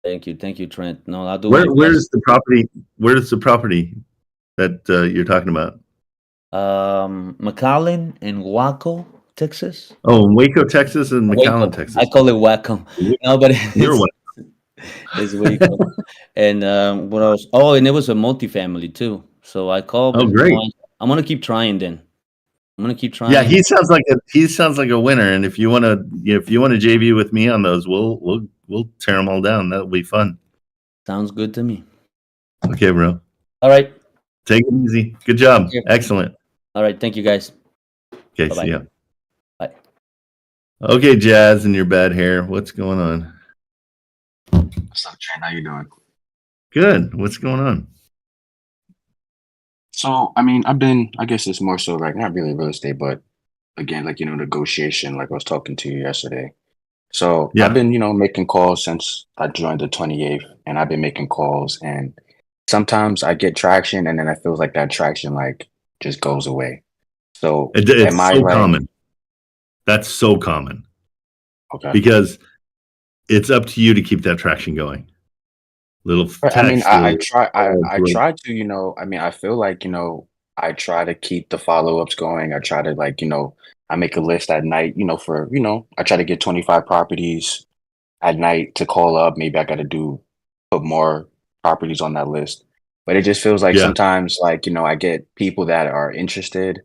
Thank you, Trent. No, I'll do. Where's the property? Where's the property that you're talking about? McAllen and Waco, Texas. Oh, Waco, Texas, and McAllen, Texas. I call it Waco. No, but You're Waco. It's Waco. And what else? Oh, and it was a multifamily too. So I called. Oh, great. I'm gonna keep trying then. I'm gonna keep trying. Yeah, he sounds like a winner. And if you want to JV with me on those, we'll tear them all down. That'll be fun. Sounds good to me. Okay, bro. All right. Take it easy. Good job. Excellent. All right. Thank you, guys. Okay. Bye-bye. See ya. Bye. Okay, Jazz, and your bad hair. What's going on? What's up, Trent? How you doing? Good. What's going on? So, I guess it's more so like not really real estate, but again, like, negotiation, like I was talking to you yesterday. So Yeah. I've been, making calls since I joined the 28th, and I've been making calls, and sometimes I get traction, and then I feel like that traction like just goes away. So It's so common. That's so common. Okay. Because it's up to you to keep that traction going. Little text. I try to, I feel like, I try to keep the follow-ups going. I try to like, I make a list at night, for, I try to get 25 properties at night to call up. Maybe I got to put more properties on that list. But it just feels like sometimes like, I get people that are interested.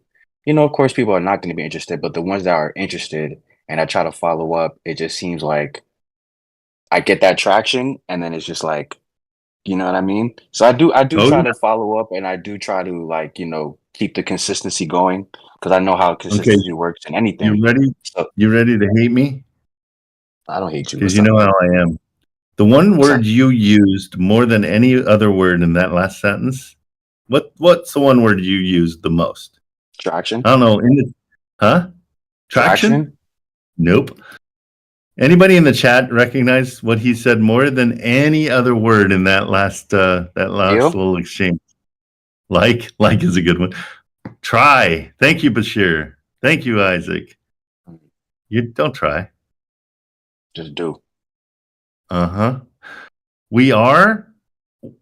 Of course, people are not going to be interested, but the ones that are interested and I try to follow up, it just seems like I get that traction and then it's just like, you know what I mean? So I do try to follow up, and I do try to like, keep the consistency going because I know how consistency works in anything. You ready? You ready to hate me? I don't hate you. Because you know how I am. The one word you used more than any other word in that last sentence, what's the one word you used the most? Traction. I don't know. Traction? Nope. Anybody in the chat recognize what he said more than any other word in that last little exchange? Like is a good one. Try. Thank you, Bashir. Thank you, Isaac. You don't try. Just do. We are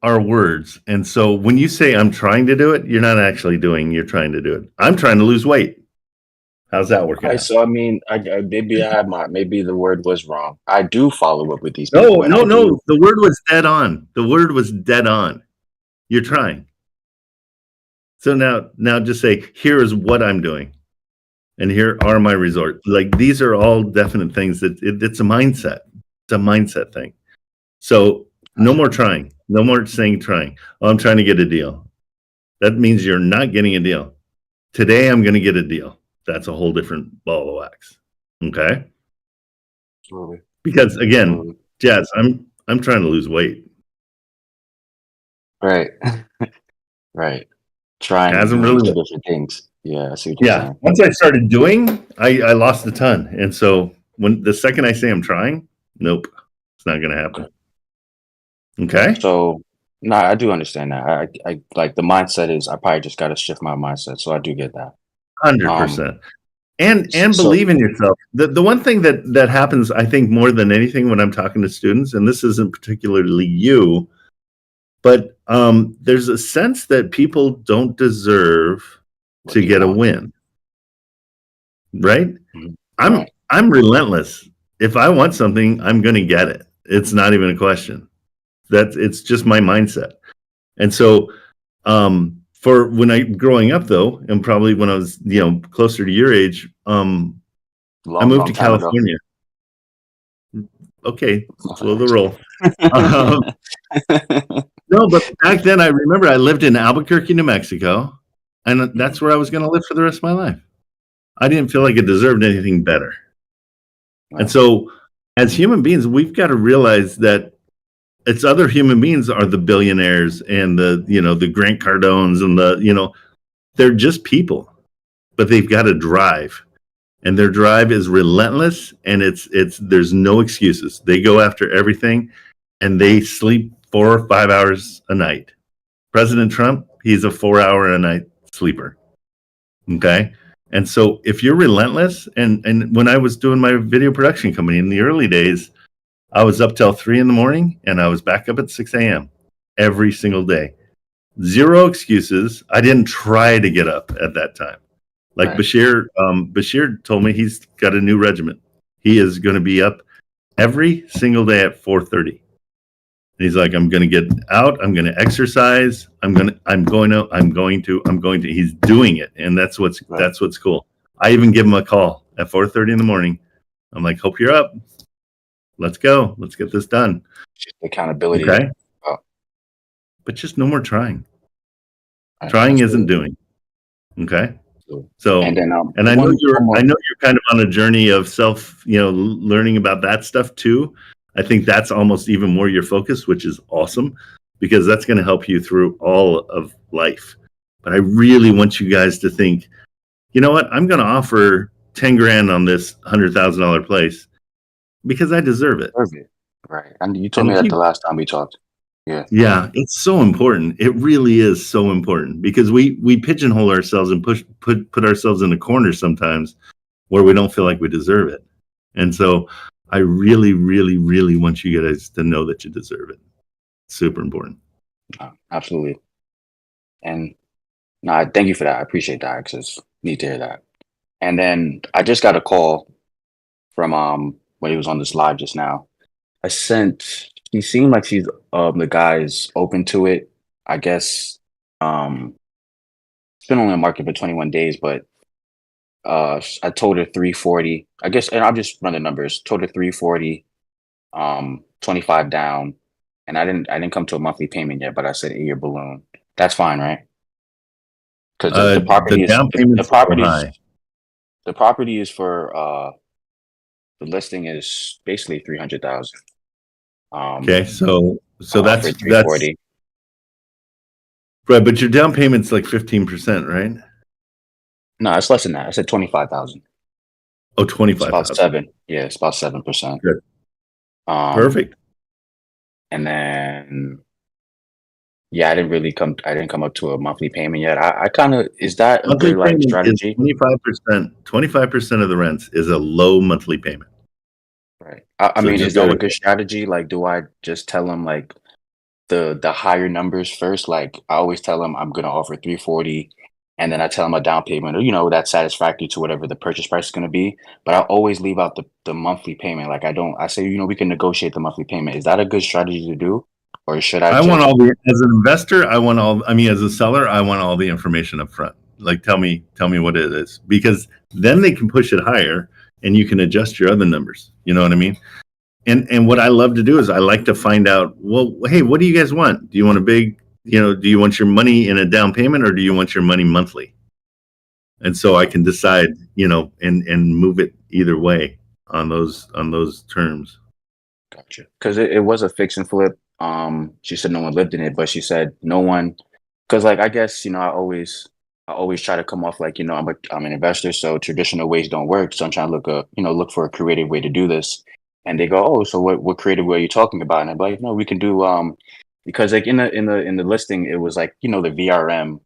our words. And so when you say I'm trying to do it, you're not actually doing, you're trying to do it. I'm trying to lose weight. How's that working out? So maybe the word was wrong. I do follow up with these people. No. The word was dead on. The word was dead on. You're trying. So now just say, here is what I'm doing. And here are my results. Like these are all definite things that it's a mindset. It's a mindset thing. So no more trying. No more saying trying. Oh, I'm trying to get a deal. That means you're not getting a deal. Today I'm going to get a deal. That's a whole different ball of wax. Okay? Absolutely. Because again, Jazz, I'm trying to lose weight. Right. Right. Trying hasn't really different things. Yeah, I see what you're saying. Once I started doing, I lost a ton. And so when the second I say I'm trying, nope, it's not gonna happen. Okay. So no, I do understand that. I like the mindset is I probably just gotta shift my mindset. So I do get that. 100%. And believe in yourself. The one thing that happens, I think, more than anything when I'm talking to students, and this isn't particularly you, but there's a sense that people don't deserve to get a win. Right? Mm-hmm. I'm relentless. If I want something, I'm going to get it. It's not even a question. It's just my mindset. And so For when I growing up though, and probably when I was, closer to your age, I moved to California. Okay, slow the roll. No, but back then I remember I lived in Albuquerque, New Mexico, and that's where I was going to live for the rest of my life. I didn't feel like it deserved anything better. Wow. And so as human beings, we've got to realize that it's other human beings are the billionaires and the Grant Cardones and they're just people, but they've got a drive, and their drive is relentless, and there's no excuses. They go after everything, and they sleep 4 or 5 hours a night. President Trump, he's a 4-hour a night sleeper. Okay. And so if you're relentless, and when I was doing my video production company in the early days, I was up till 3 a.m. and I was back up at 6 a.m. every single day. Zero excuses. I didn't try to get up at that time. Like right. Bashir told me he's got a new regiment. He is going to be up every single day at 4:30. And he's like, I'm going to get out. I'm going to exercise. I'm going to. He's doing it, and that's what's cool. I even give him a call at 4:30 in the morning. I'm like, hope you're up. Let's go. Let's get this done. Accountability. Okay. But just no more trying. Trying isn't doing. Okay. So, and I know you're kind of on a journey of learning about that stuff too. I think that's almost even more your focus, which is awesome, because that's going to help you through all of life. But I really want you guys to think, you know what? I'm going to offer 10 grand on this $100,000 place because I deserve it. Right. And you told me that the last time we talked. Yeah. Yeah. It's so important. It really is so important, because we pigeonhole ourselves and put ourselves in a corner sometimes where we don't feel like we deserve it. And so I really, really, really want you guys to know that you deserve it. It's super important. Absolutely. And no, I thank you for that. I appreciate that, because need to hear that. And then I just got a call from when he was on this live just now. She seemed like she's the guy's open to it. I guess it's been only on the market for 21 days, but I told her 340. I guess, and I'll just run the numbers. Told her 340, 25 down, and I didn't come to a monthly payment yet, but I said 8-year balloon. That's fine, right? Because the property is for the listing is basically 300,000. Okay, so that's 340. Right, but your down payment's like 15%, right? No, it's less than that. I said 25,000. Oh, 25,000. About 7. Yeah, it's about 7%. Good. Perfect. And then, yeah, I didn't come up to a monthly payment yet. I kind of, is that a good strategy? 25% of the rents is a low monthly payment. Right. I mean, is that a good strategy? Like, do I just tell them like the higher numbers first? Like, I always tell them I'm going to offer 340, and then I tell them a down payment, or that's satisfactory to whatever the purchase price is going to be. But I always leave out the monthly payment. Like, I say, we can negotiate the monthly payment. Is that a good strategy to do, or should I? As an investor, as a seller, I want all the information up front. Like, tell me what it is, because then they can push it higher, and you can adjust your other numbers. You know what I mean? And what I love to do is I like to find out, well, hey, what do you guys want? Do you want a big, do you want your money in a down payment, or do you want your money monthly? And so I can decide, and move it either way on those terms. Gotcha. Because it was a fix and flip. She said no one lived in it, but she said no one, because like, I guess, I always try to come off like, I'm an investor, so traditional ways don't work. So I'm trying to look for a creative way to do this. And they go, oh, so what creative way are you talking about? And I'm like, no, we can do because like in the listing, it was like, the VRM,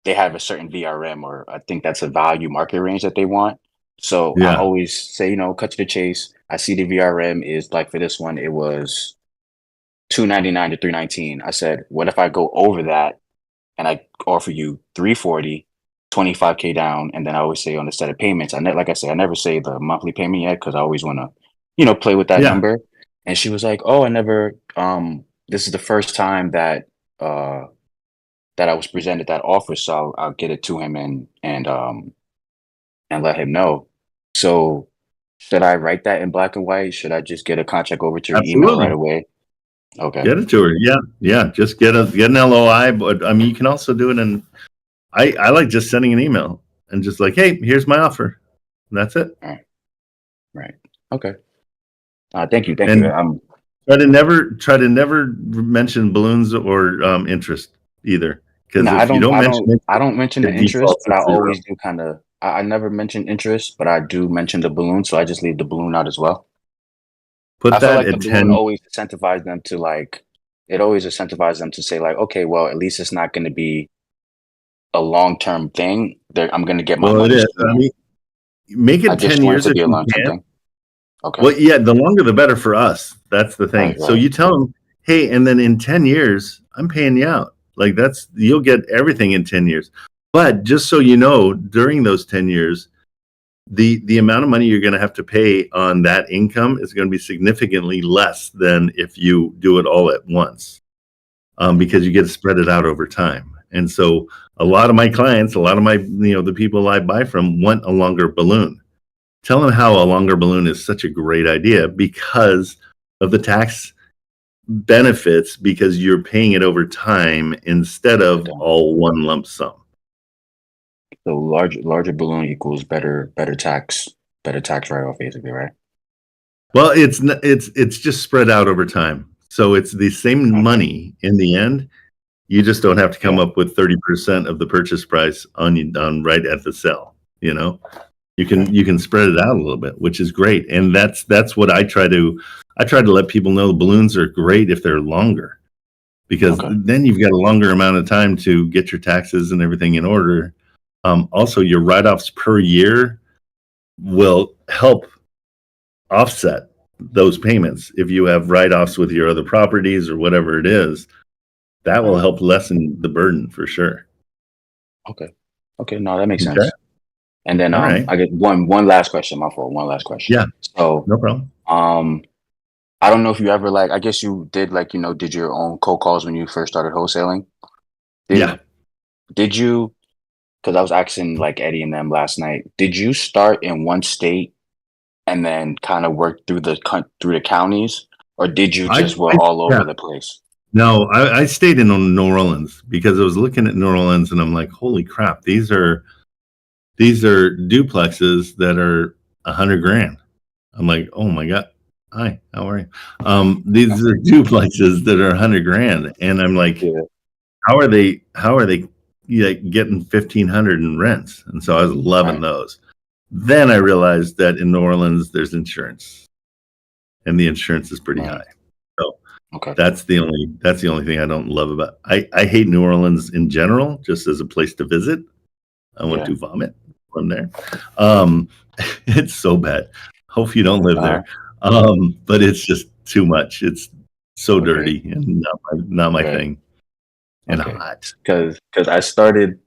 they have a certain VRM, or I think that's a value market range that they want. So yeah. I always say, cut to the chase. I see the VRM is like, for this one, it was $299 to $319. I said, what if I go over that and I offer you $340, $25K down, and then I always say on the set of payments, I never say the monthly payment yet, because I always want to, play with that number. And she was like, oh, I never, this is the first time that that I was presented that offer, so I'll get it to him and let him know. So should I write that in black and white? Should I just get a contract over to your email right away? Okay. Get it to her. Yeah. Just get an LOI. But I mean, you can also do it in. I like just sending an email and just like, hey, here's my offer. And that's it. Right. Okay. Thank you. And try to never mention balloons or interest either. Because No, if you don't mention I don't mention the it interest, defaults but I to zero. always do kind of. I never mention interest, but I do mention the balloon, so I just leave the balloon out as well. Put I feel that like the at balloon 10. always incentivizes them to like. It always incentivizes them to say like, okay, well, at least it's not going to be a long-term thing. I'm going to get my Well, it money is. sooner. I mean, make I it just 10 want it years to if be a you long-term can. thing. Okay. Well, yeah, the longer the better for us. That's the thing. Right, So right. you tell them, hey, and then in 10 years, I'm paying you out. Like you'll get everything in 10 years. But just so you know, during those 10 years, the amount of money you're going to have to pay on that income is going to be significantly less than if you do it all at once, because you get to spread it out over time. And so a lot of my clients, a lot of my, the people I buy from want a longer balloon. Tell them how a longer balloon is such a great idea because of the tax benefits, because you're paying it over time instead of all one lump sum. So larger balloon equals better tax write-off, basically, right? Well, it's just spread out over time. So it's the same money in the end. You just don't have to come up with 30% of the purchase price on right at the sell. You can spread it out a little bit, which is great. And that's what I try to let people know. The balloons are great if they're longer, because then you've got a longer amount of time to get your taxes and everything in order. Also, your write-offs per year will help offset those payments. If you have write-offs with your other properties or whatever it is, that will help lessen the burden for sure. Okay. No, that makes sense. And then right. I get one last question. My fault. One last question. Yeah. So no problem. I don't know if you ever I guess you did did your own cold calls when you first started wholesaling. Did you? Because I was asking Eddie and them last night. Did you start in one state and then kind of work through the counties, or did you just work all over the place? No, I stayed in New Orleans because I was looking at New Orleans and I'm like, holy crap, these are duplexes that are $100,000. I'm like, oh my God. Hi, how are you? These are duplexes that are $100,000. And I'm like, how are they getting $1,500 in rents? And so I was loving those. Then I realized that in New Orleans, there's insurance, and the insurance is pretty high. So that's the only thing I don't love about. I hate New Orleans in general, just as a place to visit. I want to vomit from there. It's so bad. Hope you don't live there. But it's just too much. It's so dirty and not my thing. And hot. Because I started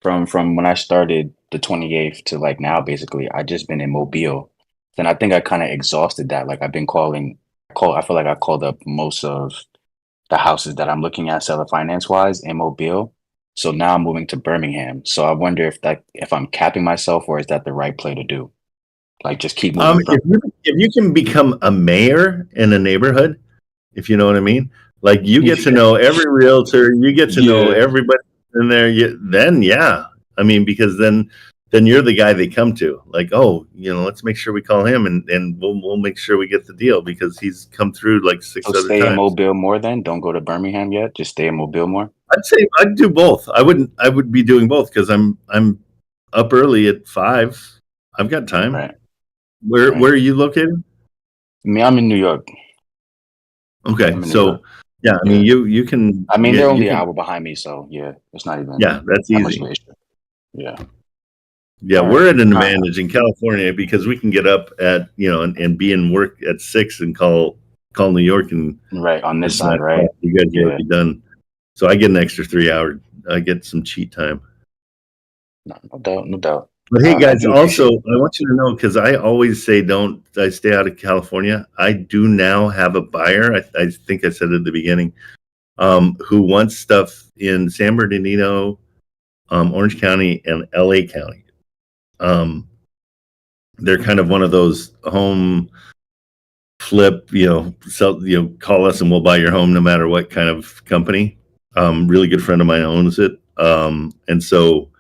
from when I started the 28th to now, basically I just been in Mobile. Then I think I kind of exhausted that. I've been I feel like I called up most of the houses that I'm looking at seller finance wise in Mobile. So now I'm moving to Birmingham. So I wonder if I'm capping myself, or is that the right play to do? Just keep moving. If you can become a mayor in a neighborhood, if you know what I mean, you get to know every realtor, you get to know everybody in there. I mean, because then you're the guy they come to. Let's make sure we call him, and we'll make sure we get the deal because he's come through 6 other times. Stay in Mobile more then. Don't go to Birmingham yet. Just stay in Mobile more. I'd say I'd do both. I would be doing both because I'm up early at 5. I've got time. Right. Where are you located? I'm in New York. Okay, so yeah, I mean you can. I mean they're only an hour behind me, so it's not even. Yeah, that's easy. Yeah, we're at an advantage in California because we can get up at and be in work at 6 and call New York and on this side, right? You guys will be done. So I get an extra 3 hours. I get some cheat time. No doubt. But hey, guys, also, I want you to know, because I always say I stay out of California. I do now have a buyer. I think I said it at the beginning. who wants stuff in San Bernardino, Orange County, and LA County. They're kind of one of those home flip, call us and we'll buy your home no matter what kind of company. Really good friend of mine owns it. And so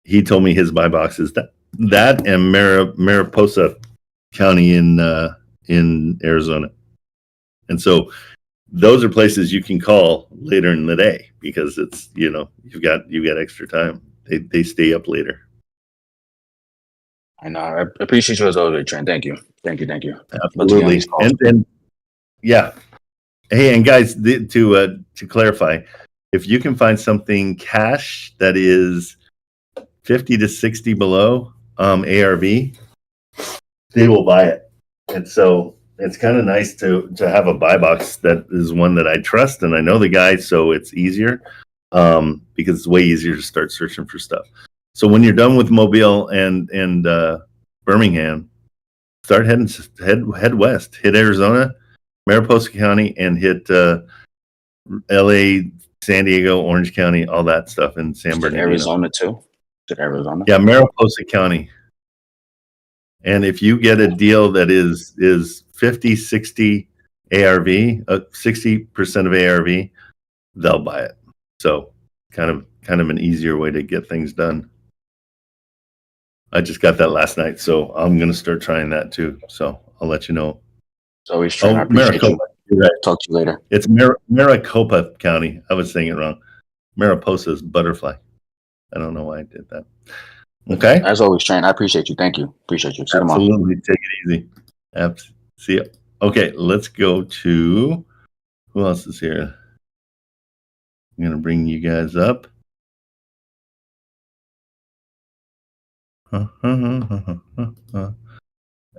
he told me his buy box is that and Mariposa County in Arizona. And so those are places you can call later in the day because it's, you've got extra time. They stay up later. I know. I appreciate you as always, Trent. Thank you. Absolutely. And yeah. Hey, and guys, to clarify, if you can find something cash that is 50 to 60 below ARV, they will buy it. And so it's kind of nice to have a buy box that is one that I trust and I know the guy, so it's easier because it's way easier to start searching for stuff. So when you're done with Mobile and Birmingham, start head west, hit Arizona, Mariposa County, and hit LA, San Diego, Orange County, all that stuff in San Bernardino. Arizona too? Is it Arizona? Yeah, Mariposa County. And if you get a deal that is 50, 60 ARV, 60% of ARV, they'll buy it. So kind of an easier way to get things done. I just got that last night, so I'm going to start trying that too. So I'll let you know. It's always true. I appreciate you. Right. Talk to you later. It's Maricopa County. I was saying it wrong. Mariposa is butterfly. I don't know why I did that. Okay. As always, Trent, I appreciate you. Thank you. Appreciate you. See you tomorrow. Absolutely. Take it easy. See you. Okay, let's go to who else is here? I'm going to bring you guys up.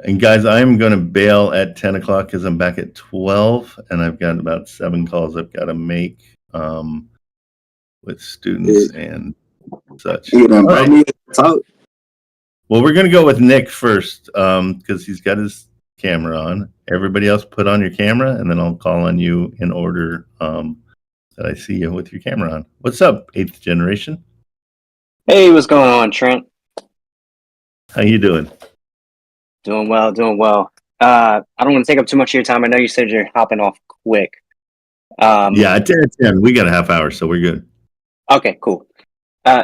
And guys, I'm going to bail at 10 o'clock because I'm back at 12 and I've got about 7 calls I've got to make with students and such. All right. Well, we're going to go with Nick first because he's got his camera on. Everybody else put on your camera and then I'll call on you in order that I see you with your camera on. What's up, 8th generation? Hey, what's going on, Trent? How you doing? Doing well. I don't want to take up too much of your time. I know you said you're hopping off quick. Yeah, at 10. We got a half hour, so we're good. Okay, cool.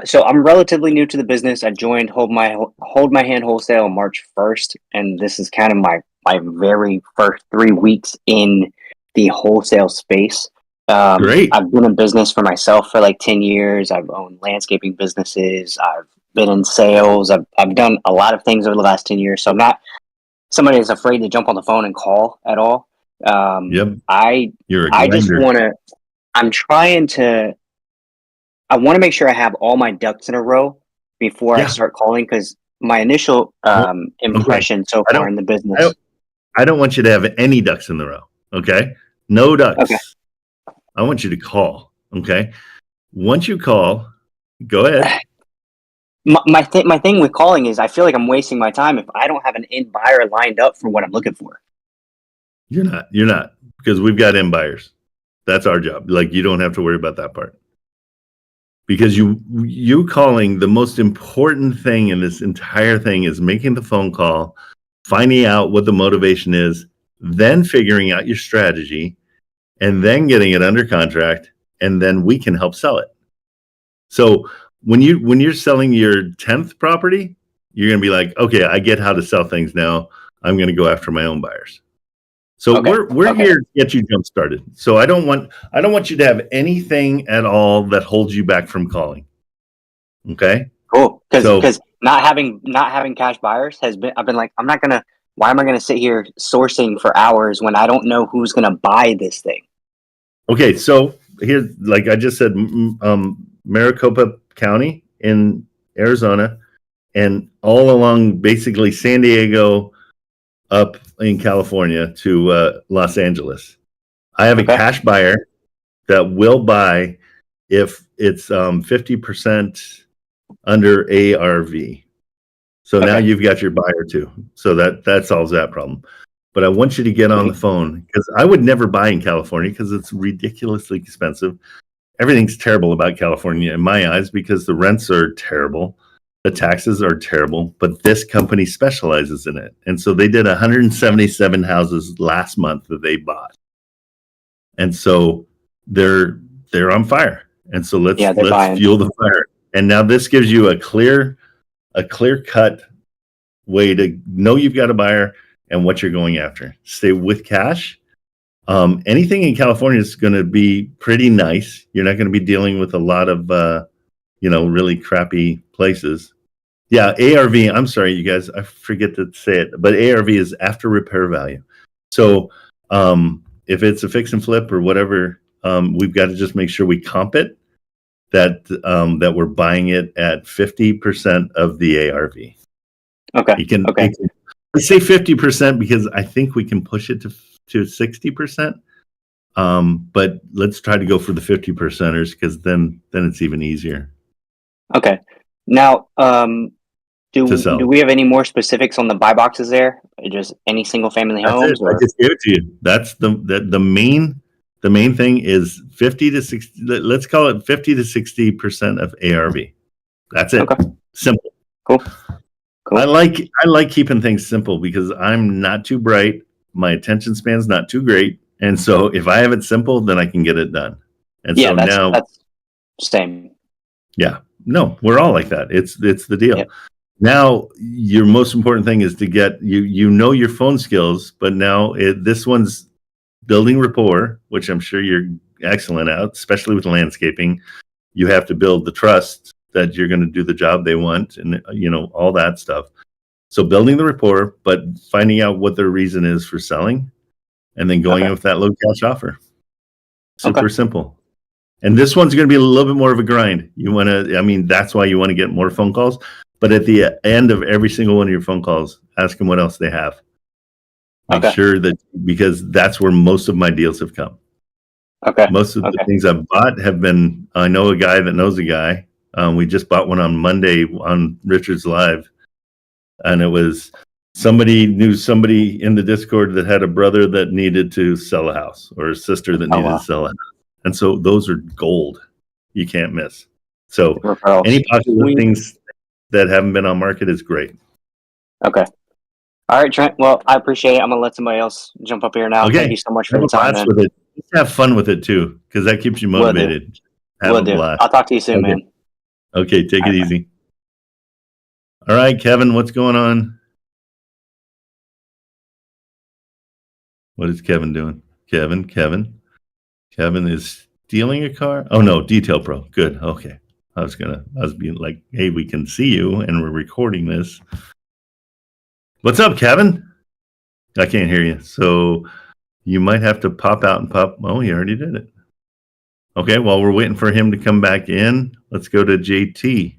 So I'm relatively new to the business. I joined Hold My Hand Wholesale on March 1st, and this is kind of my very first 3 weeks in the wholesale space. Great. I've been in business for myself for like 10 years. I've owned landscaping businesses. I've been in sales. I've done a lot of things over the last 10 years. So I'm not somebody that's afraid to jump on the phone and call at all. Yep. I want to make sure I have all my ducks in a row before I start calling because my initial impression so far in the business. I don't want you to have any ducks in the row. Okay. No ducks. Okay. I want you to call. Okay. Once you call, go ahead. My thing with calling is I feel like I'm wasting my time if I don't have an end buyer lined up for what I'm looking for. You're not because we've got end buyers. That's our job. Like you don't have to worry about that part. Because you calling, the most important thing in this entire thing is making the phone call, finding out what the motivation is, then figuring out your strategy, and then getting it under contract, and then we can help sell it. So when you're selling your 10th property, you're going to be like, okay, I get how to sell things now. I'm going to go after my own buyers. So we're here to get you jump started. So I don't want you to have anything at all that holds you back from calling. Okay. Cool. Because not having cash buyers I've been like, why am I gonna sit here sourcing for hours when I don't know who's gonna buy this thing? Okay, so here, like I just said, Maricopa County in Arizona, and all along basically San Diego up in California to Los Angeles. I have a cash buyer that will buy if it's 50% under ARV. So now you've got your buyer too. So that solves that problem. but I want you to get on the phone because I would never buy in California because it's ridiculously expensive. Everything's terrible about California in my eyes because the rents are terrible. The taxes are terrible, but this company specializes in it. And so they did 177 houses last month that they bought. And so they're on fire. And so let's fuel the fire. And now this gives you a clear cut way to know you've got a buyer and what you're going after. Stay with cash. Anything in California is going to be pretty nice. You're not going to be dealing with a lot of, really crappy places. Yeah, ARV. I'm sorry, you guys. I forget to say it, but ARV is after repair value. So if it's a fix and flip or whatever, we've got to just make sure we comp it that we're buying it at 50% of the ARV. Okay. You can I say 50% because I think we can push it to 60%. But let's try to go for the 50%ers because then it's even easier. Okay. Now, do we have any more specifics on the buy boxes there? Just any single family homes? I just gave it to you. That's the main thing is 50 to 60. Let's call it 50 to 60% of ARV. That's it. Okay. Simple. Cool. I like keeping things simple because I'm not too bright. My attention span's not too great. And so if I have it simple, then I can get it done. And so now that's same. Yeah. No, we're all like that. It's the deal. Yep. Now your most important thing is to get your phone skills, but now this one's building rapport, which I'm sure you're excellent at, especially with landscaping. You have to build the trust that you're going to do the job they want and all that stuff. So building the rapport, but finding out what their reason is for selling and then going with that low cash offer. Super simple. And this one's going to be a little bit more of a grind. That's why you want to get more phone calls. But at the end of every single one of your phone calls, ask them what else they have. Make sure that, because that's where most of my deals have come. Okay. Most of the things I've bought have been, I know a guy that knows a guy. We just bought one on Monday on Richard's Live. And it was somebody knew somebody in the Discord that had a brother that needed to sell a house or a sister that needed to sell a house. And so those are gold. You can't miss. So any popular things that haven't been on market is great. Okay. All right, Trent. Well, I appreciate it. I'm going to let somebody else jump up here now. Okay. Thank you so much for the time, man. With it. Just have fun with it too, because that keeps you motivated. Have a blast. I'll talk to you soon, man. Okay, take it easy. All right, Kevin, what's going on? What is Kevin doing? Kevin is stealing a car? Oh no, Detail Pro. Good. Okay. I was being like, hey, we can see you and we're recording this. What's up, Kevin? I can't hear you. So you might have to pop out and pop. Oh, he already did it. Okay, while we're waiting for him to come back in, let's go to JT.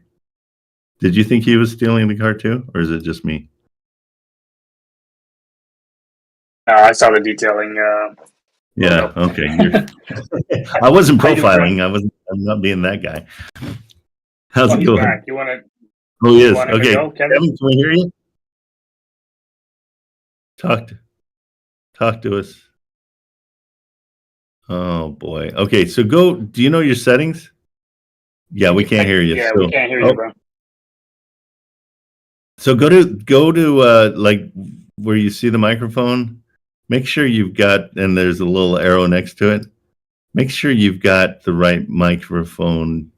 Did you think he was stealing the car too, or is it just me? I saw the detailing. Yeah. Okay. I wasn't profiling. I'm not being that guy. How's it going? Back. You want to? Oh, he is. Okay. Go, Kevin, can we hear you? Talk to us. Oh boy. Okay. So go. Do you know your settings? Yeah, we can't hear you. Yeah, we can't hear you, bro. So go to like where you see the microphone. Make sure you've got, and there's a little arrow next to it. Make sure you've got the right microphone.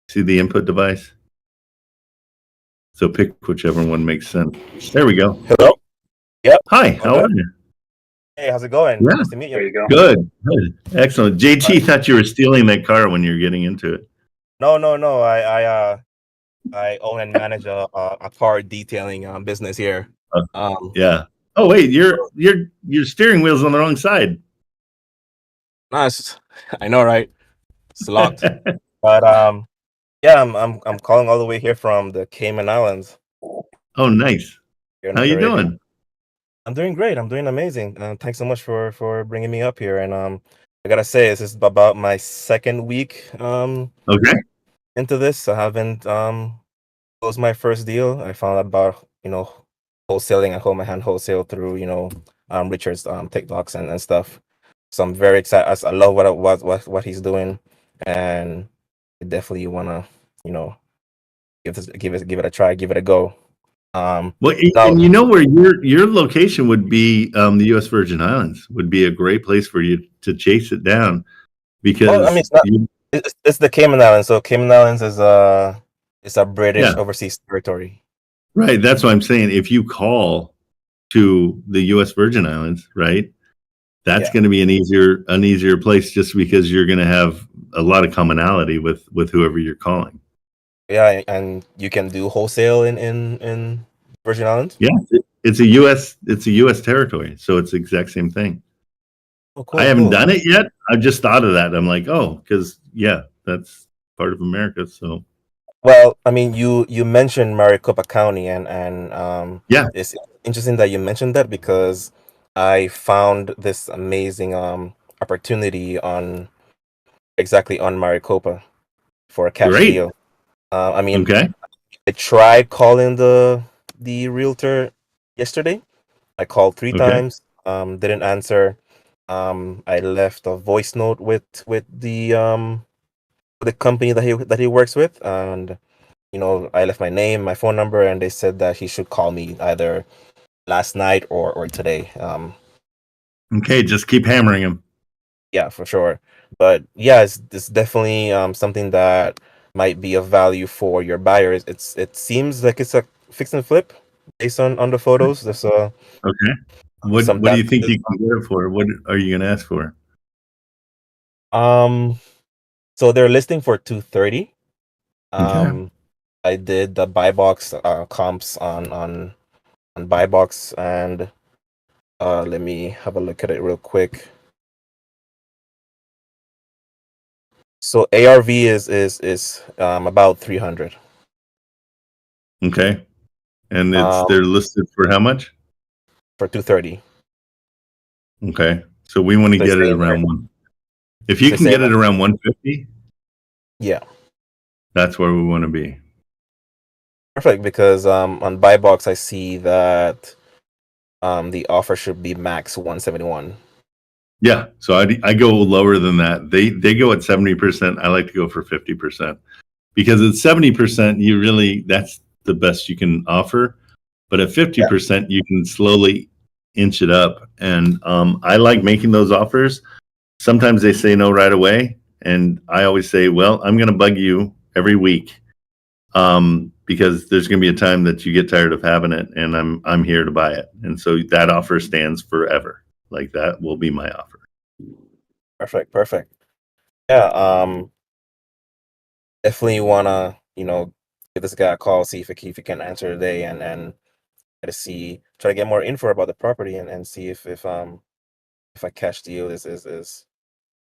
See the input device? So pick whichever one makes sense. There we go. Hello? Yep. Hi, how are you? Hey, how's it going? Yeah. Nice to meet you. There you go. Good. Excellent. JT thought you were stealing that car when you were getting into it. No. I own and manage a car detailing business here. Yeah. Oh wait, your steering wheel's on the wrong side. Nice. I know, right? It's locked. But yeah, I'm calling all the way here from the Cayman Islands. Oh, nice. How you doing? I'm doing great. I'm doing amazing. Thanks so much for bringing me up here. And I gotta say, this is about my second week. Okay. Into this, I haven't closed my first deal. I found out about wholesaling and hold my hand wholesale through Richard's TikToks and stuff. So I'm very excited. I love what he's doing, and I definitely wanna give it a try, give it a go. Well, Now, and where your location would be, the U.S. Virgin Islands would be a great place for you to chase it down because I mean, it's the Cayman Islands. So Cayman Islands is a British overseas territory. Right. That's what I'm saying. If you call to the U.S. Virgin Islands, right, that's going to be an easier place just because you're going to have a lot of commonality with whoever you're calling. Yeah, and you can do wholesale in Virgin Islands. Yeah, it's a U.S. territory, so it's the exact same thing. Oh, cool, I haven't done it yet. I've just thought of that. I'm like, because that's part of America. So, well, I mean, you mentioned Maricopa County, and it's interesting that you mentioned that because I found this amazing opportunity on Maricopa for a cash deal. I mean, I tried calling the realtor yesterday. I called 3 times, didn't answer. I left a voice note with the company that he works with, and I left my name, my phone number, and they said that he should call me either last night or today. Okay, just keep hammering him. Yeah, for sure. But yeah, it's definitely something that might be of value for your buyers. It seems like it's a fix and flip based on the photos. There's okay. What do you think you can get it for? What are you gonna ask for? So they're listing for 230. Okay. I did the buy box comps on buy box, and let me have a look at it real quick. So ARV is about 300. Okay. And they're listed for how much? For 230. Okay. So we want to get it around one. If you can get it around 150, that's where we want to be. Perfect, because on buy box I see that the offer should be max 171. Yeah, so I go lower than that. They go at 70%. I like to go for 50% because at 70%, that's the best you can offer. But at 50%, you can slowly inch it up. And I like making those offers. Sometimes they say no right away, and I always say, well, I'm going to bug you every week because there's going to be a time that you get tired of having it, and I'm here to buy it. And so that offer stands forever. Like that will be my offer. Perfect. Yeah, definitely wanna give this guy a call, see if he can answer today, and try to get more info about the property, and see if a cash deal is the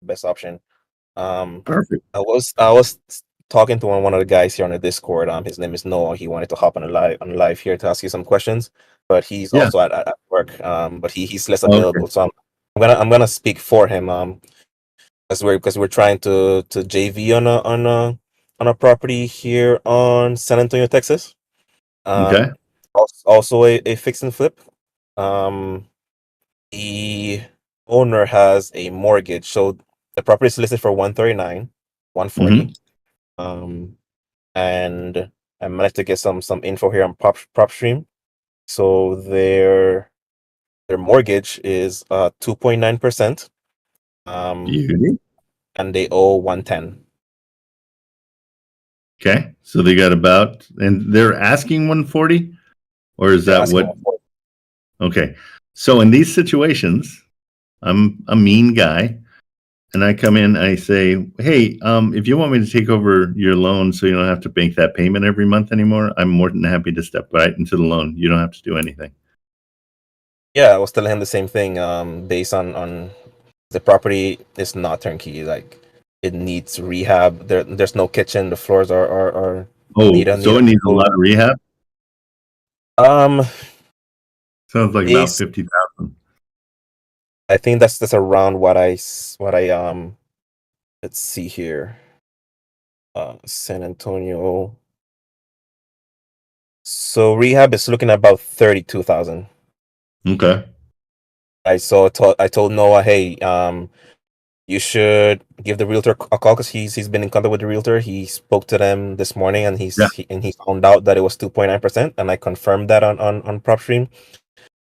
best option. Perfect. I was talking to one of the guys here on the Discord. His name is Noah. He wanted to hop on live here to ask you some questions, but he's also at work. But he's less available, so I'm gonna speak for him. Because we're trying to JV on a property here on San Antonio, Texas. Okay. Also a fix and flip. The owner has a mortgage, so the property is listed for 139, 140. And I managed to get some info here on PropStream. So their mortgage is 2.9%. And they owe 110. Okay, so they got and they're asking 140, or is that what? Okay, so in these situations, I'm a mean guy, and I come in, I say, hey, if you want me to take over your loan so you don't have to make that payment every month anymore, I'm more than happy to step right into the loan. You don't have to do anything. Yeah, I was telling him the same thing. Based on the property is not turnkey. Like it needs rehab. There's no kitchen. The floors are it needs a lot of rehab. Sounds like about 50,000. I think that's around what I let's see here. San Antonio. So rehab is looking at about 32,000. Okay. I told Noah, hey, you should give the realtor a call because he's been in contact with the realtor. He spoke to them this morning and he found out that it was 2.9%, and I confirmed that on PropStream.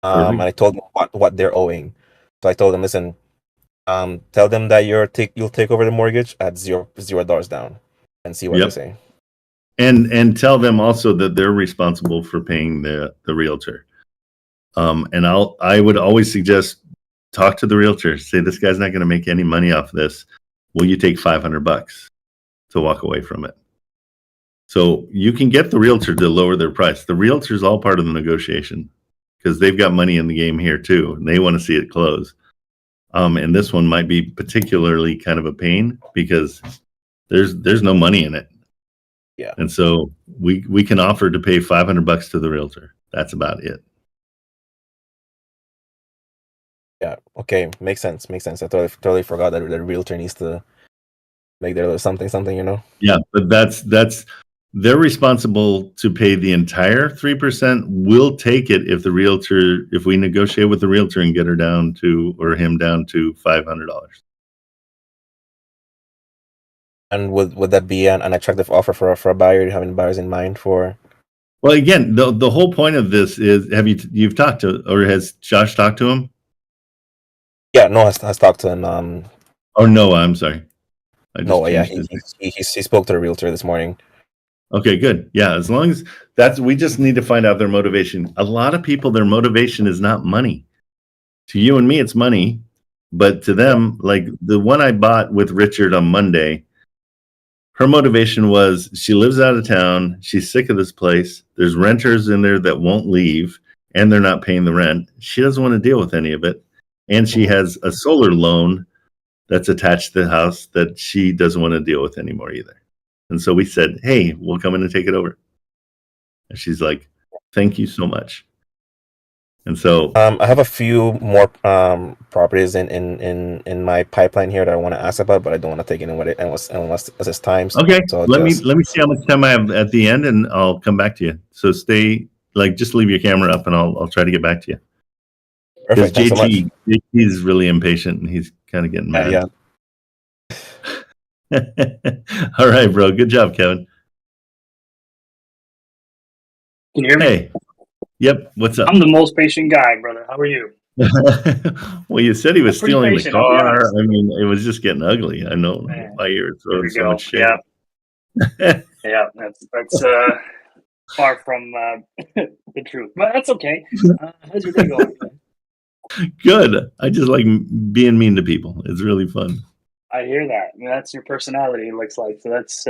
And I told them what they're owing. So I told them, listen, tell them that you'll take over the mortgage at $0 down, and see what they say. And tell them also that they're responsible for paying the realtor. And I would always suggest talk to the realtor. Say, this guy's not going to make any money off this. Will you take $500 to walk away from it? So you can get the realtor to lower their price. The realtor's all part of the negotiation because they've got money in the game here too, and they want to see it close. And this one might be particularly kind of a pain because there's no money in it. Yeah. And so we can offer to pay $500 to the realtor. That's about it. Yeah. Okay. Makes sense. I totally forgot that the realtor needs to make their something, you know? Yeah, but that's they're responsible to pay the entire 3%. We'll take it if we negotiate with the realtor and get her down to, or him down to $500. And would that be an attractive offer for a buyer? Having buyers in mind for? Well, again, the whole point of this is, you've talked to, or has Josh talked to him? Yeah, Noah has talked to him. Or Noah, I'm sorry. Noah, yeah, he spoke to the realtor this morning. Okay, good. Yeah, as long as we just need to find out their motivation. A lot of people, their motivation is not money. To you and me, it's money, but to them, like the one I bought with Richard on Monday, her motivation was she lives out of town. She's sick of this place. There's renters in there that won't leave, and they're not paying the rent. She doesn't want to deal with any of it. And she has a solar loan that's attached to the house that she doesn't want to deal with anymore either. And so we said, hey, we'll come in and take it over. And she's like, thank you so much. And so I have a few more properties in my pipeline here that I want to ask about, but I don't want to take anyone unless it's time. Okay, so let me see how much time I have at the end, and I'll come back to you. So just leave your camera up, and I'll try to get back to you. Because JT is really impatient, and he's kind of getting mad. Yeah. All right, bro. Good job, Kevin. Can you hear me? Hey. Yep. What's up? I'm the most patient guy, brother. How are you? Well, you said he was stealing patient, the car. I mean, it was just getting ugly. I know. Man, why you're throwing so much shit. Yeah. Yeah, that's far from the truth, but that's okay. How's your day going? Good. I just like being mean to people. It's really fun. I hear that. I mean, that's your personality, it looks like. So that's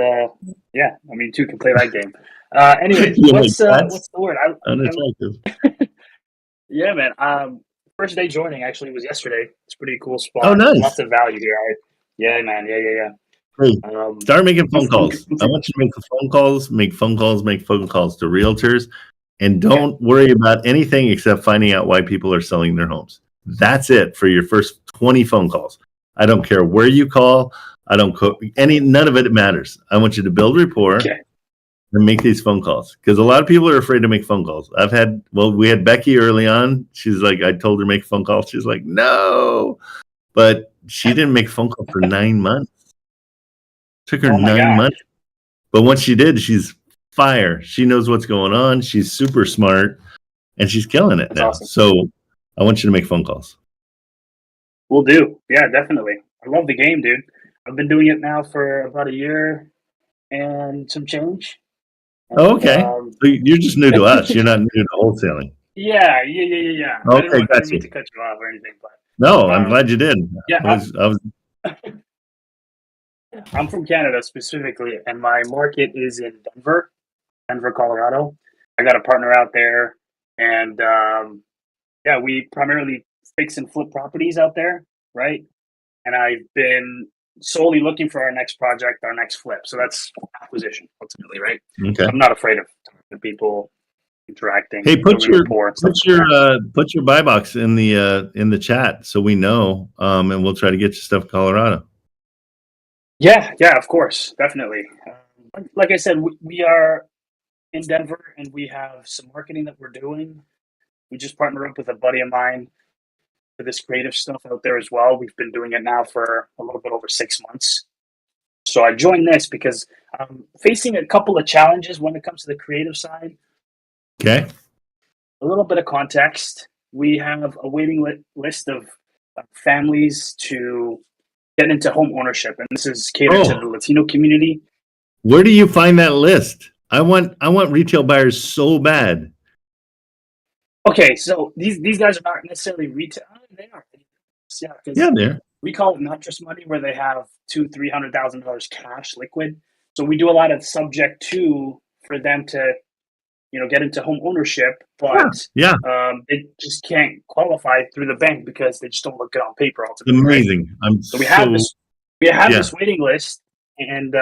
yeah. I mean, two can play that game. Anyways, what's the word? Unattractive. Yeah, man. First day joining actually was yesterday. It's a pretty cool spot. Oh, nice. Lots of value here. Yeah, man. Yeah. Hey, start making phone calls. I want you to make phone calls to realtors, and don't worry about anything except finding out why people are selling their homes. That's it for your first 20 phone calls. I don't care where you call. None of it matters. I want you to build rapport and make these phone calls, because a lot of people are afraid to make phone calls. We had Becky early on. She's like, I told her to make a phone call. She's like, no, but she didn't make a phone call for 9 months. Took her 9 months. But once she did, she's fire. She knows what's going on. She's super smart, and she's killing it now. Awesome. So I want you to make phone calls. Will do. Yeah, definitely. I love the game, dude. I've been doing it now for about a year and some change. And, okay. So you're just new to us. You're not new to wholesaling. Yeah. Okay, I didn't mean to cut you off or anything, but no, I'm glad you did. Yeah, I was I'm from Canada specifically, and my market is in Denver, Colorado. I got a partner out there, and we primarily fix and flip properties out there, right? And I've been solely looking for our next project, our next flip. So that's acquisition ultimately, right? Okay. I'm not afraid of the people interacting. Hey, put your buy box in the chat so we know, and we'll try to get you stuff Colorado. Yeah, of course, definitely. Like I said, we are in Denver, and we have some marketing that we're doing. We just partnered up with a buddy of mine for this creative stuff out there as well. We've been doing it now for a little bit over 6 months. So I joined this because I'm facing a couple of challenges when it comes to the creative side. Okay. A little bit of context. We have a waiting list of families to get into home ownership, and this is catered to the Latino community. Where do you find that list? I want retail buyers so bad. Okay, so these guys are not necessarily retail. They are. Yeah, they're. We call it mattress money, where they have $200,000-$300,000 cash liquid. So we do a lot of subject to for them to, get into home ownership, but they just can't qualify through the bank because they just don't look good on paper. Ultimately, amazing. Right? So we have this waiting list, and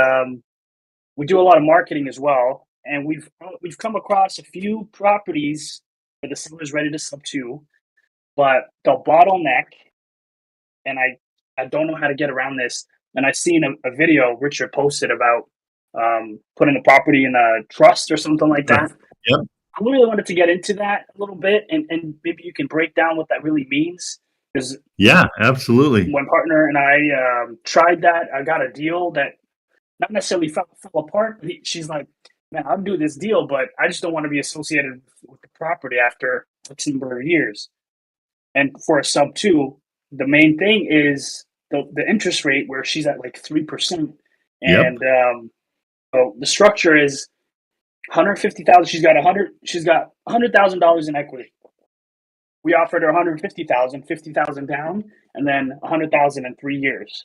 we do a lot of marketing as well. And we've come across a few properties where the seller's ready to sub to, but the bottleneck, and I don't know how to get around this. And I've seen a video Richard posted about putting the property in a trust or something like that. Yep. I really wanted to get into that a little bit, and maybe you can break down what that really means. Because absolutely. My partner and I tried that. I got a deal that not necessarily fell apart. She's like, man, I'll do this deal, but I just don't want to be associated with the property after X number of years. And for a sub 2, the main thing is the interest rate, where she's at like 3%. And so the structure is $150,000. She's got $100,000 in equity. We offered her $150,000, $50,000 down, and then $100,000 in 3 years.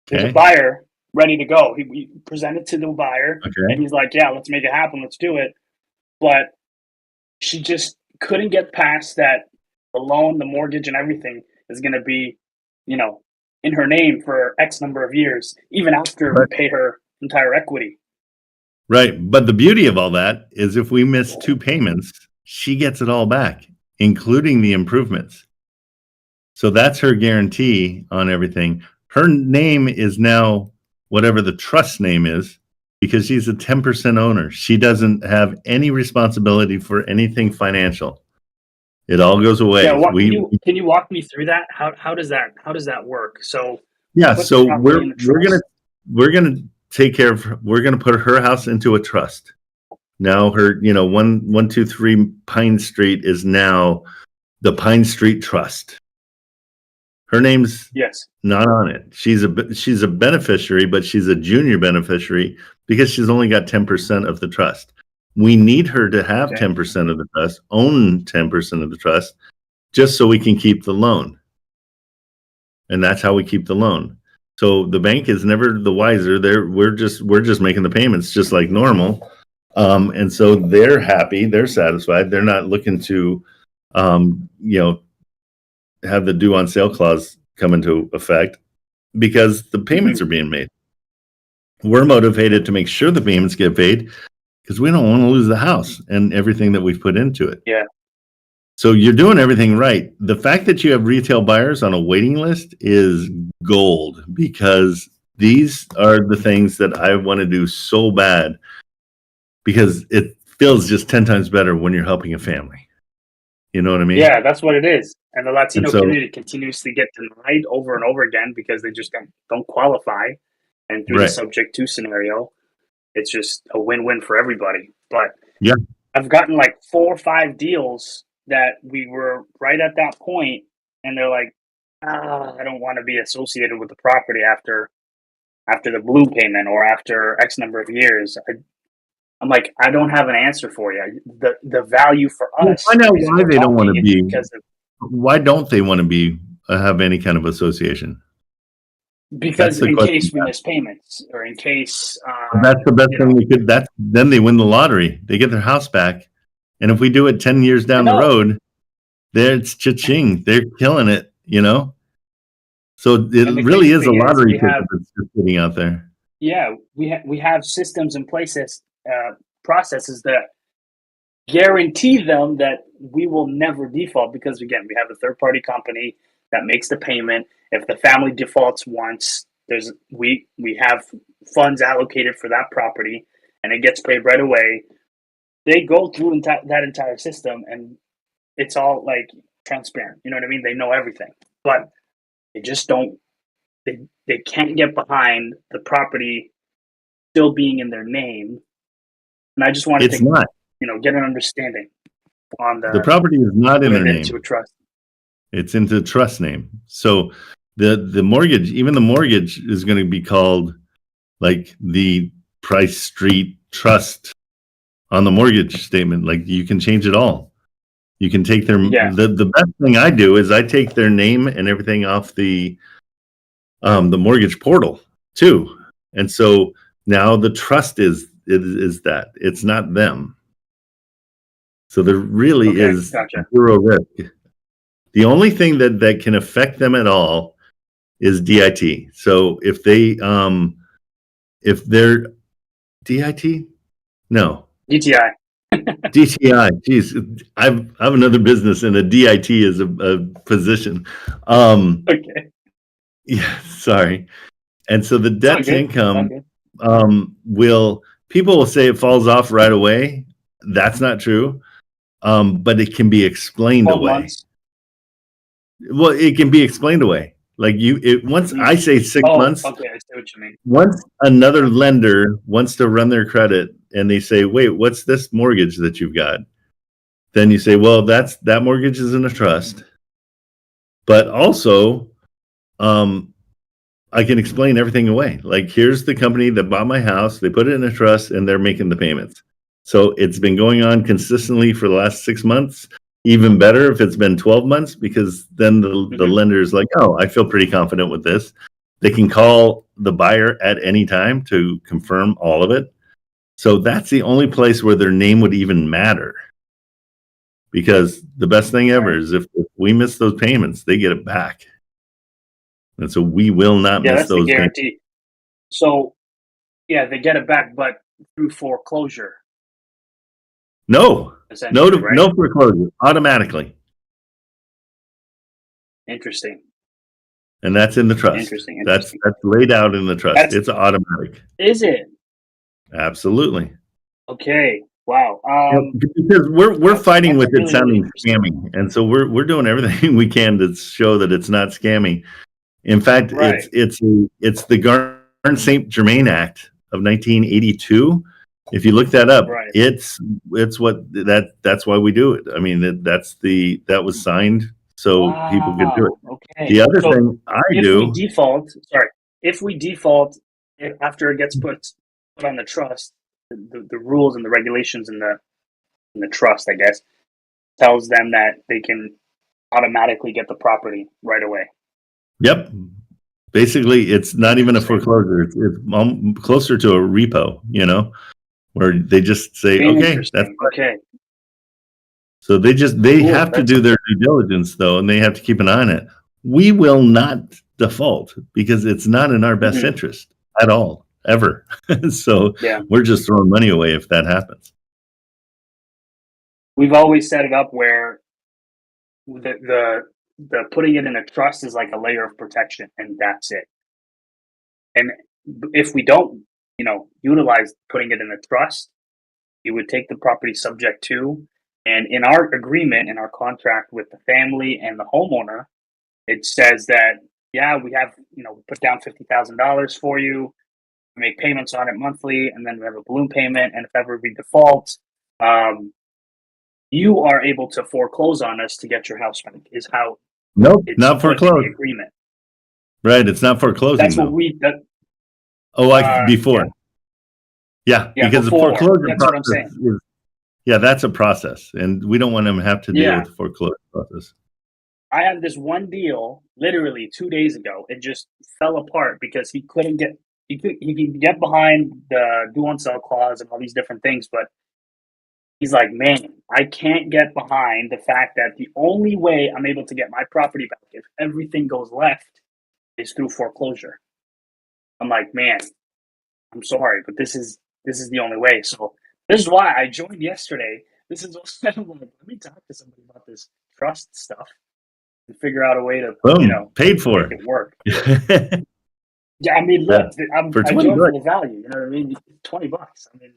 There's a buyer ready to go. We presented to the buyer, and he's like, "Yeah, let's make it happen. Let's do it." But she just couldn't get past that. The loan, the mortgage, and everything is going to be, in her name for X number of years, even after we pay her entire equity. Right. But the beauty of all that is if we miss 2 payments, she gets it all back, including the improvements. So that's her guarantee on everything. Her name is now whatever the trust name is, because she's a 10% owner. She doesn't have any responsibility for anything financial. It all goes away. Yeah, can you walk me through that? How does that work? So so we're gonna take care of her. We're gonna put her house into a trust. Now her 123 Pine Street is now the Pine Street Trust. Her name's not on it. She's a beneficiary, but she's a junior beneficiary because she's only got 10% of the trust. We need her to have 10% of the trust, own 10% of the trust, just so we can keep the loan. And that's how we keep the loan. So the bank is never the wiser. We're just making the payments just like normal. And so they're happy, they're satisfied. They're not looking to have the due on sale clause come into effect because the payments are being made. We're motivated to make sure the payments get paid because we don't want to lose the house and everything that we've put into it. Yeah. So you're doing everything right. The fact that you have retail buyers on a waiting list is gold, because these are the things that I want to do so bad, because it feels just 10 times better when you're helping a family. You know what I mean? Yeah, that's what it is. And the Latino community continues to get denied over and over again because they just don't qualify. And through the subject to scenario, it's just a win-win for everybody. But I've gotten like 4 or 5 deals that we were right at that point, and they're like, I don't want to be associated with the property after the balloon payment or after X number of years. I'm like, I don't have an answer for you. The value for us. Find out why they don't want to be. Why don't they want to be have any kind of association? Because in case we miss payments, or in case that's the best thing we could. Then they win the lottery. They get their house back, and if we do it 10 years down the road, it's cha-ching. They're killing it. So it really is a lottery ticket that's just sitting out there. Yeah, we have systems in place, processes that guarantee them that we will never default, because again, we have a third party company that makes the payment. If the family defaults once, we have funds allocated for that property, and it gets paid right away. they go through that entire system, and it's all like transparent. You know what I mean? They know everything, but they just don't. They can't get behind the property still being in their name. And I just wanted It's to, not. get an understanding on The property is not in their name. into a trust. It's into trust name. So the mortgage, even the mortgage, is going to be called like the Price Street Trust on the mortgage statement. Like you can change it all. You can take their the best thing I do is I take their name and everything off the mortgage portal too. And so now the trust is that it's not them. So there really is zero risk. The only thing that can affect them at all is DIT. So if they're DIT, no DTI. DTI. Geez, I have another business, and a DIT is a position. Okay. Yeah, sorry. And so the debt to income people will say it falls off right away. That's not true. But it can be explained away. Months. Well, it can be explained away. Like once I say 6 months. Okay, I see what you mean. Once another lender wants to run their credit and they say, wait, what's this mortgage that you've got? Then you say, well, that mortgage is in a trust. But also, I can explain everything away. Like, here's the company that bought my house. They put it in a trust and they're making the payments. So it's been going on consistently for the last 6 months. Even better if it's been 12 months, because then the lender is like, oh, I feel pretty confident with this. They can call the buyer at any time to confirm all of it. So that's the only place where their name would even matter. Because the best thing ever is if we miss those payments, they get it back. And so we will not miss those the guarantee. Payments. So, they get it back, but through foreclosure. No foreclosure, automatically. Interesting. And that's in the trust. Interesting. That's laid out in the trust. It's automatic. Is it? Absolutely. Okay. Wow. Because we're fighting with it sounding scammy, and so we're doing everything we can to show that it's not scammy. In fact, it's the Garn St. Germain Act of 1982. If you look that up, it's what that's why we do it. I mean, that was signed so people could do it. Okay. The other thing if we default after it gets put on the trust, the rules and the regulations in the trust, I guess, tells them that they can automatically get the property right away. Yep. Basically, it's not even a foreclosure. It's closer to a repo, where they just say, okay, that's okay. So they have to do their due diligence, though, and they have to keep an eye on it. We will not default because it's not in our best interest at all, ever. So we're just throwing money away if that happens. We've always set it up where the putting it in a trust is like a layer of protection, and that's it. And if we don't, utilize putting it in a trust, you would take the property subject to, and in our agreement, in our contract with the family and the homeowner, it says that, we have, we put down $50,000 for you, we make payments on it monthly, and then we have a balloon payment, and if ever we default, you are able to foreclose on us to get your house back, is how. Nope, not foreclosed. Agreement. Right, it's not foreclosing. That's what before. Yeah, because before. the foreclosure that's process what I'm saying. That's a process, and we don't want them to have to deal with the foreclosure process. I had this one deal literally 2 days ago. It just fell apart because he could get behind the due on sale clause and all these different things, but he's like, man, I can't get behind the fact that the only way I'm able to get my property back if everything goes left is through foreclosure. I'm like, man, I'm sorry, but this is the only way. So this is why I joined yesterday. This is also let me talk to somebody about this trust stuff and figure out a way to paid for make it work. Yeah, I mean, look, I joined for the value. You know what I mean? $20. I mean,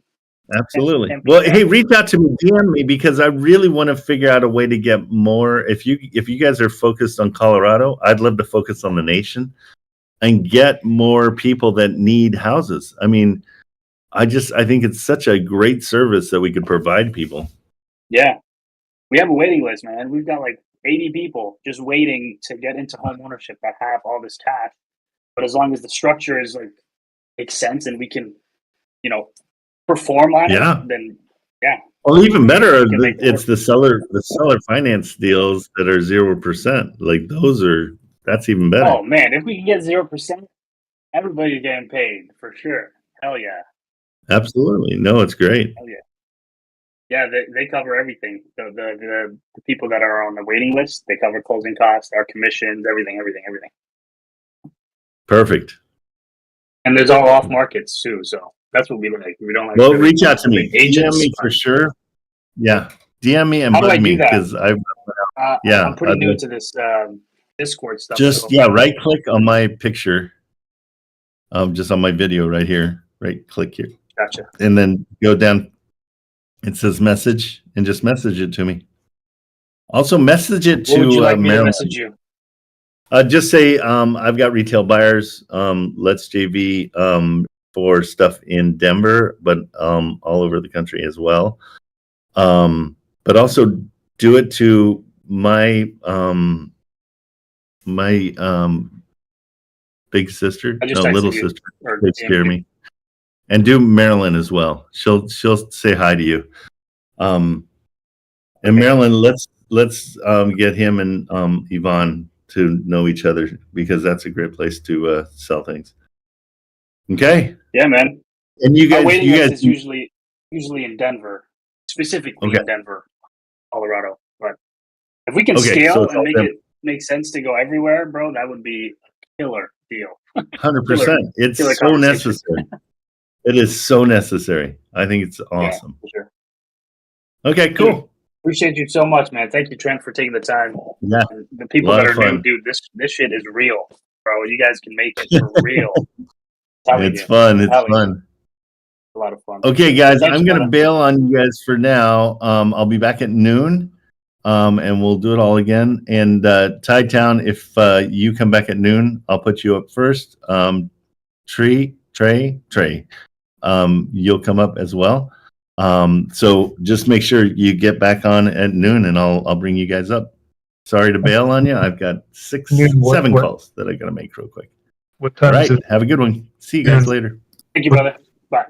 Absolutely. Can't Well, beat hey, that. reach out to me, DM me, because I really want to figure out a way to get more. If you guys are focused on Colorado, I'd love to focus on the nation and get more people that need houses. I mean, I think it's such a great service that we could provide people. Yeah. We have a waiting list, man. We've got like 80 people just waiting to get into home ownership that have all this cash. But as long as the structure is like makes sense and we can, you know, perform on it, then yeah. Well, even better, We can make it it's the seller finance deals that are 0%. Like that's even better. Oh man, if we can get 0%, everybody's getting paid for sure. Hell yeah. Absolutely. No, it's great. Hell yeah. Yeah, they cover everything. The people that are on the waiting list, they cover closing costs, our commissions, everything. Perfect. And there's all off markets too, so that's what we like. We don't like. Well, really reach out to me. agents. DM me for sure. Yeah, DM me and How do I bug do me that? because I'm pretty new to this Discord stuff. Just right click on my picture. Just on my video right here. Right click here. Gotcha. And then go down. It says message and just message it to me. Also message it to What would you like me to Marilyn. message you? Just say I've got retail buyers. Let's JV for stuff in Denver, but all over the country as well. But also do it to my big sister, little sister. They scare me. And do Marilyn as well. She'll say hi to you. And Marilyn, let's get him and Yvonne to know each other, because that's a great place to sell things. Okay. Yeah, man. And you guys, our waiting list is usually in Denver, specifically in Denver, Colorado. But if we can scale and make sense to go everywhere, bro, that would be a killer deal. 100%. It's so necessary. It is so necessary. I think it's awesome. Yeah, for sure. Okay, cool. Dude, appreciate you so much, man. Thank you, Trent, for taking the time. Yeah. And the people that are new, dude, this shit is real, bro. You guys can make it for real. It's fun. It's fun. A lot of fun. Okay, guys, I'm going to bail on you guys for now. I'll be back at noon, and we'll do it all again. And Tide Town, if you come back at noon, I'll put you up first. Trey, you'll come up as well. So just make sure you get back on at noon, and I'll bring you guys up. Sorry to bail on you. I've got 7 calls that I got to make real quick. What time all is right. it? Have a good one. See you guys later. Thank you, brother. Bye.